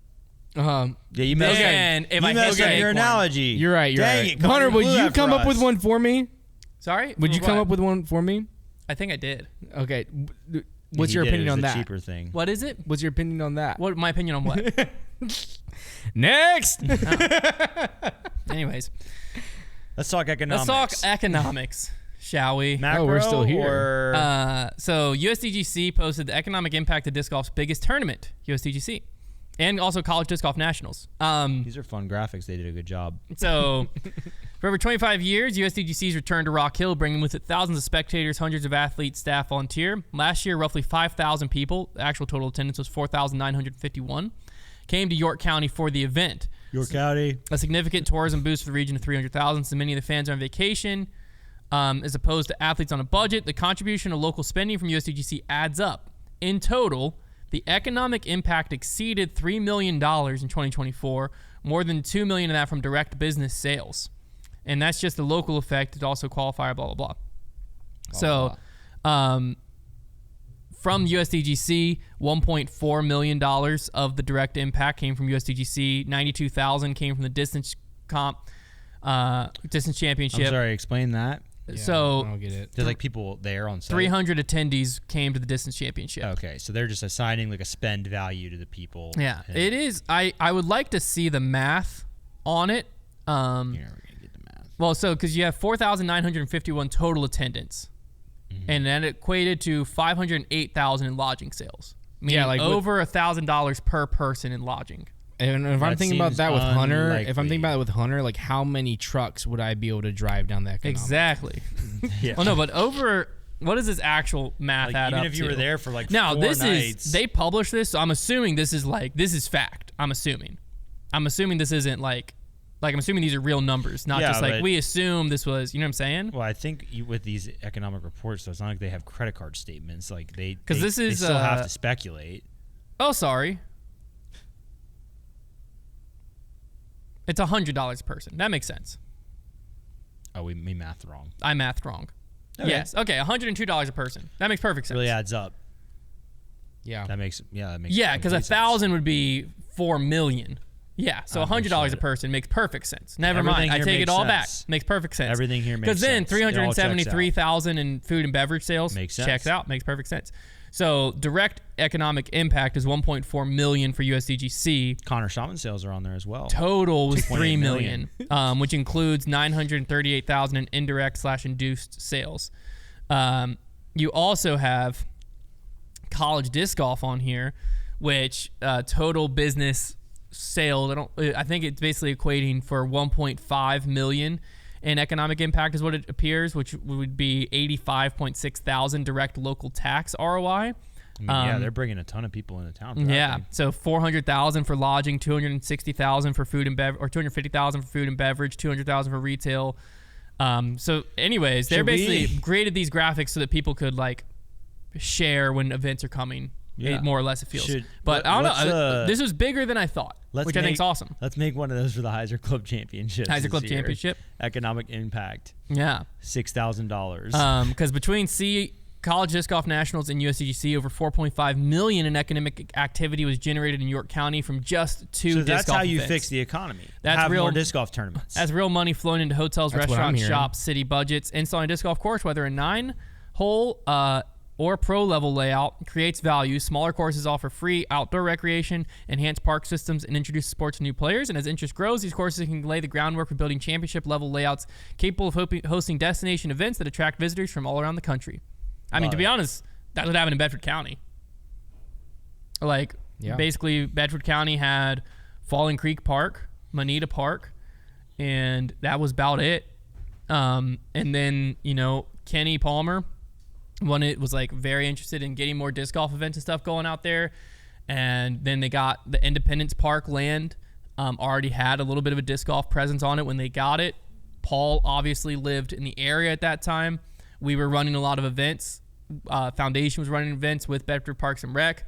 B: Yeah, you messed up.
A: And if I
B: messed
A: hit
B: up
A: the
B: your
A: acorn.
B: analogy.
C: You're right. You're
B: Dang
C: right.
B: it, Konner,
C: Konner, would
B: blew
C: you
B: that
C: come
B: for
C: up with
B: us.
C: one for me?
A: Sorry?
C: Would you come up with one for me?
A: I think I did.
C: Okay.
B: Yeah,
C: What's
B: he
C: your
B: did. It
C: opinion
B: was
C: on
B: the
C: that?
B: cheaper thing.
A: What is it?
C: What's your opinion on that?
A: What my opinion on what?
C: Next.
A: Anyways,
B: Let's talk economics.
A: let's talk economics, shall we?
B: Macro
C: we're still here.
B: Or
A: So USDGC posted the economic impact of disc golf's biggest tournament, USDGC, and also College Disc Golf Nationals.
B: these are fun graphics. They did a good job.
A: So, for over 25 years, USDGC's returned to Rock Hill, bringing with it thousands of spectators, hundreds of athletes, staff, volunteer. Last year, roughly 5,000 people, the actual total attendance was 4,951, came to York County for the event.
B: York County.
A: A significant tourism boost for the region of 300,000, so many of the fans are on vacation. As opposed to athletes on a budget, the contribution of local spending from USDGC adds up. In total, the economic impact exceeded $3 million in 2024, more than $2 million of that from direct business sales. And that's just the local effect. It also qualifier, blah, blah, blah. So, from USDGC, $1.4 million of the direct impact came from USDGC. $92,000 came from the distance championship.
B: I'm sorry, explain that.
C: Yeah,
A: So
C: I don't get it.
B: There's like people there on site.
A: 300 attendees came to the distance championship.
B: Okay, so they're just assigning like a spend value to the people.
A: Yeah,
B: and
A: it is. I would like to see the math on it.
B: You're never gonna get the math.
A: Well, so because you have 4,951 total attendance, and that equated to 508,000 in lodging sales. Meaning
C: Yeah, like
A: over $1,000 per person in lodging.
C: And if I'm
B: That
C: thinking about
B: seems
C: that with Hunter,
B: unlikely.
C: if I'm thinking about it with Hunter, like how many trucks would I be able to drive down that?
A: Exactly.
B: Yeah.
A: Well, no, but over. What is this actual math
B: Like,
A: add
B: even
A: up
B: if you
A: to?
B: were there for like
A: Now
B: 4
A: this
B: nights.
A: is they publish this, so I'm assuming this is fact. I'm assuming this isn't like I'm assuming these are real numbers, not
B: Yeah,
A: just like
B: but-
A: we assume this was. You know what I'm saying?
B: Well, I think with these economic reports, though, it's not like they have credit card statements. Like they
A: 'Cause this is,
B: they still have to speculate.
A: Oh, sorry. It's $100 a person. That makes sense.
B: Oh, we mathed wrong.
A: I mathed wrong.
B: Okay.
A: Yes. Okay. $102 a person. That makes perfect sense.
B: Really adds up.
C: Yeah.
B: That makes
A: Yeah, because
B: complete sense.
A: 1,000 would be 4 million. Yeah, so
B: Makes
A: $100 a
B: sense.
A: person makes perfect sense. Never
B: Everything
A: mind. I
B: here
A: take it
B: makes
A: all
B: sense.
A: back. Makes perfect sense.
B: Everything here makes
A: Because then
B: sense. It all checks out.
A: 373,000 in food and beverage sales
B: Makes sense.
A: checks out. Makes perfect sense. So direct economic impact is 1.4 million for USDGC.
B: Konner Shaman sales are on there as well.
A: Total was
B: 2.8
A: 3 million, which includes 938,000 in indirect/induced sales. You also have College Disc Golf on here, which total business sales. I think it's basically equating for 1.5 million in economic impact is what it appears, which would be 85.6 thousand direct local tax ROI.
B: I mean, yeah, they're bringing a ton of people into town. For that
A: Yeah,
B: thing.
A: so 400,000 for lodging, 260,000 for food and beverage, or 250,000 for food and beverage, 200,000 for retail. So, anyways, they're
B: Should
A: basically
B: we-
A: created these graphics so that people could like share when events are coming.
B: Yeah.
A: More or less, it feels.
B: Should-
A: But I don't
B: let's,
A: know. This was bigger than I thought, which I think is awesome.
B: Let's make one of those for the Heiser Club Championship.
A: Heiser Club Championship.
B: Economic impact,
A: Yeah.
B: $6,000.
A: Because between College Disc Golf Nationals and USDGC, over 4.5 million in economic activity was generated in York County from just two
B: so
A: disc
B: that's
A: golf
B: how you
A: events.
B: fix the economy.
A: That's
B: Have
A: real-
B: more disc golf tournaments.
A: That's real money flowing into hotels,
C: That's what I'm
A: restaurants,
C: hearing.
A: shops, city budgets. Installing a disc golf course, whether a 9-hole or pro level layout, creates value. Smaller courses offer free outdoor recreation, enhanced park systems, and introduce sports to new players. And as interest grows, these courses can lay the groundwork for building championship level layouts capable of hosting destination events that attract visitors from all around the country. I mean, to be honest, that's what happened in Bedford County. Like,
C: Yeah.
A: basically, Bedford County had Falling Creek Park, Moneta Park, and that was about it. And then, Kenny Palmer, when it was like very interested in getting more disc golf events and stuff going out there. And then they got the Independence Park land already had a little bit of a disc golf presence on it when they got it. Paul obviously lived in the area at that time. We were running a lot of events. Foundation was running events with Bedford Parks and Rec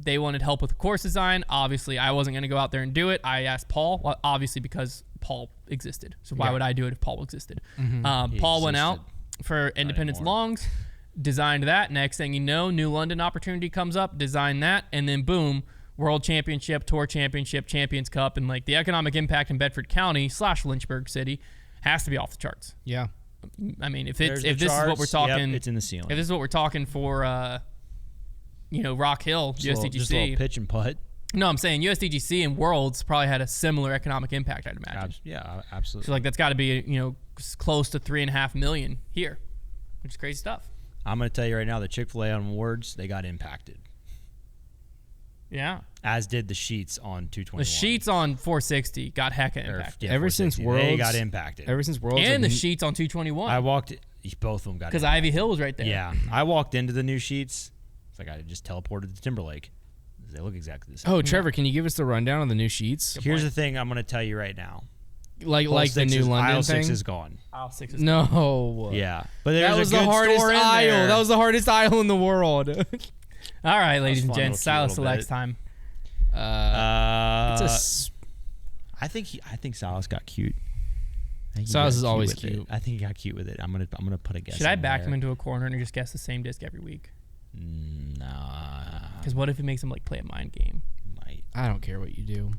A: they wanted help with the course design. Obviously, I wasn't going to go out there and do it. I asked Paul, obviously because Paul existed. So why would I do it if Paul existed? Paul went out for Independence Longs, designed that. Next thing you know, New London opportunity comes up, design that, and then boom, World Championship, Tour Championship, Champions Cup, and like the economic impact in Bedford County / Lynchburg City has to be off the charts.
C: Yeah.
A: I mean, if this is what we're talking,
B: it's in the ceiling.
A: If this is what we're talking for, Rock Hill, USDGC,
B: just a little pitch and putt.
A: No, I'm saying USDGC and Worlds probably had a similar economic impact, I'd imagine.
B: Yeah, absolutely.
A: So like that's got to be close to $3.5 million here, which is crazy stuff.
B: I'm going to tell you right now, the Chick-fil-A on awards, they got impacted.
A: Yeah.
B: As did the sheets on 221.
A: The sheets on 460 got hecka impacted.
C: Ever since Worlds,
B: they got impacted.
C: Ever since Worlds,
A: and the sheets on 221.
B: I walked. Both of them got
A: because
B: impacted.
A: Ivy Hill was right there.
B: Yeah, I walked into the new sheets. It's like I just teleported to Timberlake. They look exactly the same.
C: Oh, Trevor, can you give us the rundown on the new sheets?
B: Here's the thing I'm going to tell you right now.
C: Like the new London
B: aisle
C: thing?
B: 6 is gone.
A: Aisle 6 is
C: No.
B: Yeah. But there's
C: that was
B: a
C: the
B: good
C: hardest
B: store in
C: aisle.
B: there.
C: That was the hardest aisle in the world.
A: All right, ladies and
B: fun.
A: gents,
B: It'll
A: Silas
B: keep a little
A: selects
B: bit.
A: time.
B: I think Silas got cute.
C: Silas is always cute.
B: I think he got cute with it. I'm gonna put a guess.
A: Should I back
B: there.
A: him into a corner and just guess the same disc every week?
B: Nah.
A: Because what if he makes him like play a mind game?
B: Might.
C: I don't care what you do.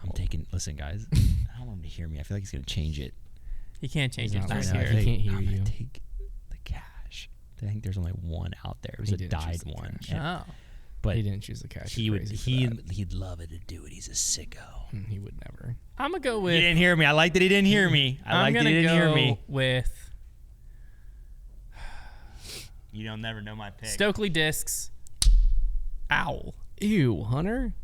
B: I'm taking. Listen, guys. I don't want him to hear me. I feel like he's gonna change it.
A: He can't change
C: He's
A: it.
C: not
A: Just
C: listening.
A: here.
C: He can't hear
B: I'm
C: you.
B: gonna take the cash. I think there's only one out there. It was
C: He
B: a
C: didn't choose
B: dyed
C: the
B: one.
C: cash.
B: Yeah.
A: Oh.
B: But
C: He didn't choose the cash.
B: he would.
C: He'd
B: He'd love it to do it. He's a sicko.
C: he would never.
A: I'm going to go with...
B: He didn't hear me. I like that he didn't hear me. I like that he didn't hear me.
A: With
B: You don't never know my pick.
A: Stokely Discs Owl.
C: Ew, Hunter.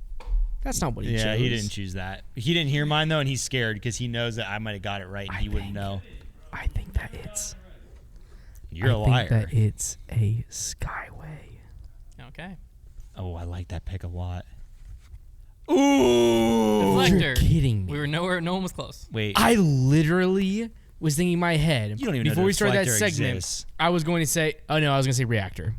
C: That's not what he chose.
B: Yeah, he didn't choose that. He didn't hear mine though, and he's scared because he knows that I might have got it right, and he wouldn't know.
C: I think that it's.
B: You're a liar.
C: I think that it's a Skyway.
A: Okay.
B: Oh, I like that pick a lot.
A: Deflector.
C: You're kidding me.
A: We were nowhere. No one was close.
B: Wait,
C: I literally was thinking in my head.
B: You don't even know
C: before
B: the
C: we started that
B: deflector
C: segment.
B: exists.
C: I was going to say. Oh no, I was going to say reactor.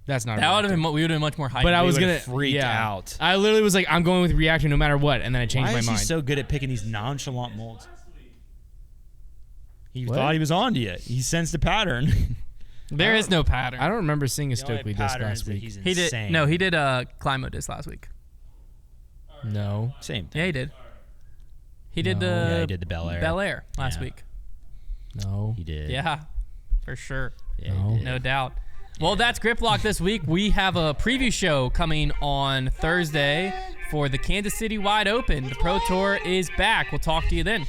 C: That's not.
A: That
C: a
A: would have
C: reactor.
A: been. We would have been much more hyped.
C: But I was
B: would've
C: gonna
B: freaked out.
C: I literally was like, I'm going with reactor no matter what, and then I changed
B: why
C: my
B: is
C: mind.
B: he so good at picking these nonchalant molds? He
C: What?
B: thought he was on to you. He sensed a pattern.
A: There is no pattern.
C: I don't remember seeing a
B: The only
C: Stokely disc
B: pattern is
C: last
B: that
C: week.
B: he's
A: He did.
B: insane.
A: No, he did Climo disc last week.
C: No.
B: Same thing.
A: Yeah, he did. He did
C: No.
A: the.
B: Yeah, he did the Bel Air.
A: Bel Air last
B: Yeah.
A: week.
C: No.
B: He did.
A: Yeah, for sure.
B: Yeah,
C: No.
B: he did.
A: No doubt. Well, that's Grip Lock this week. We have a preview show coming on Thursday for the Kansas City Wide Open. The Pro Tour is back. We'll talk to you then.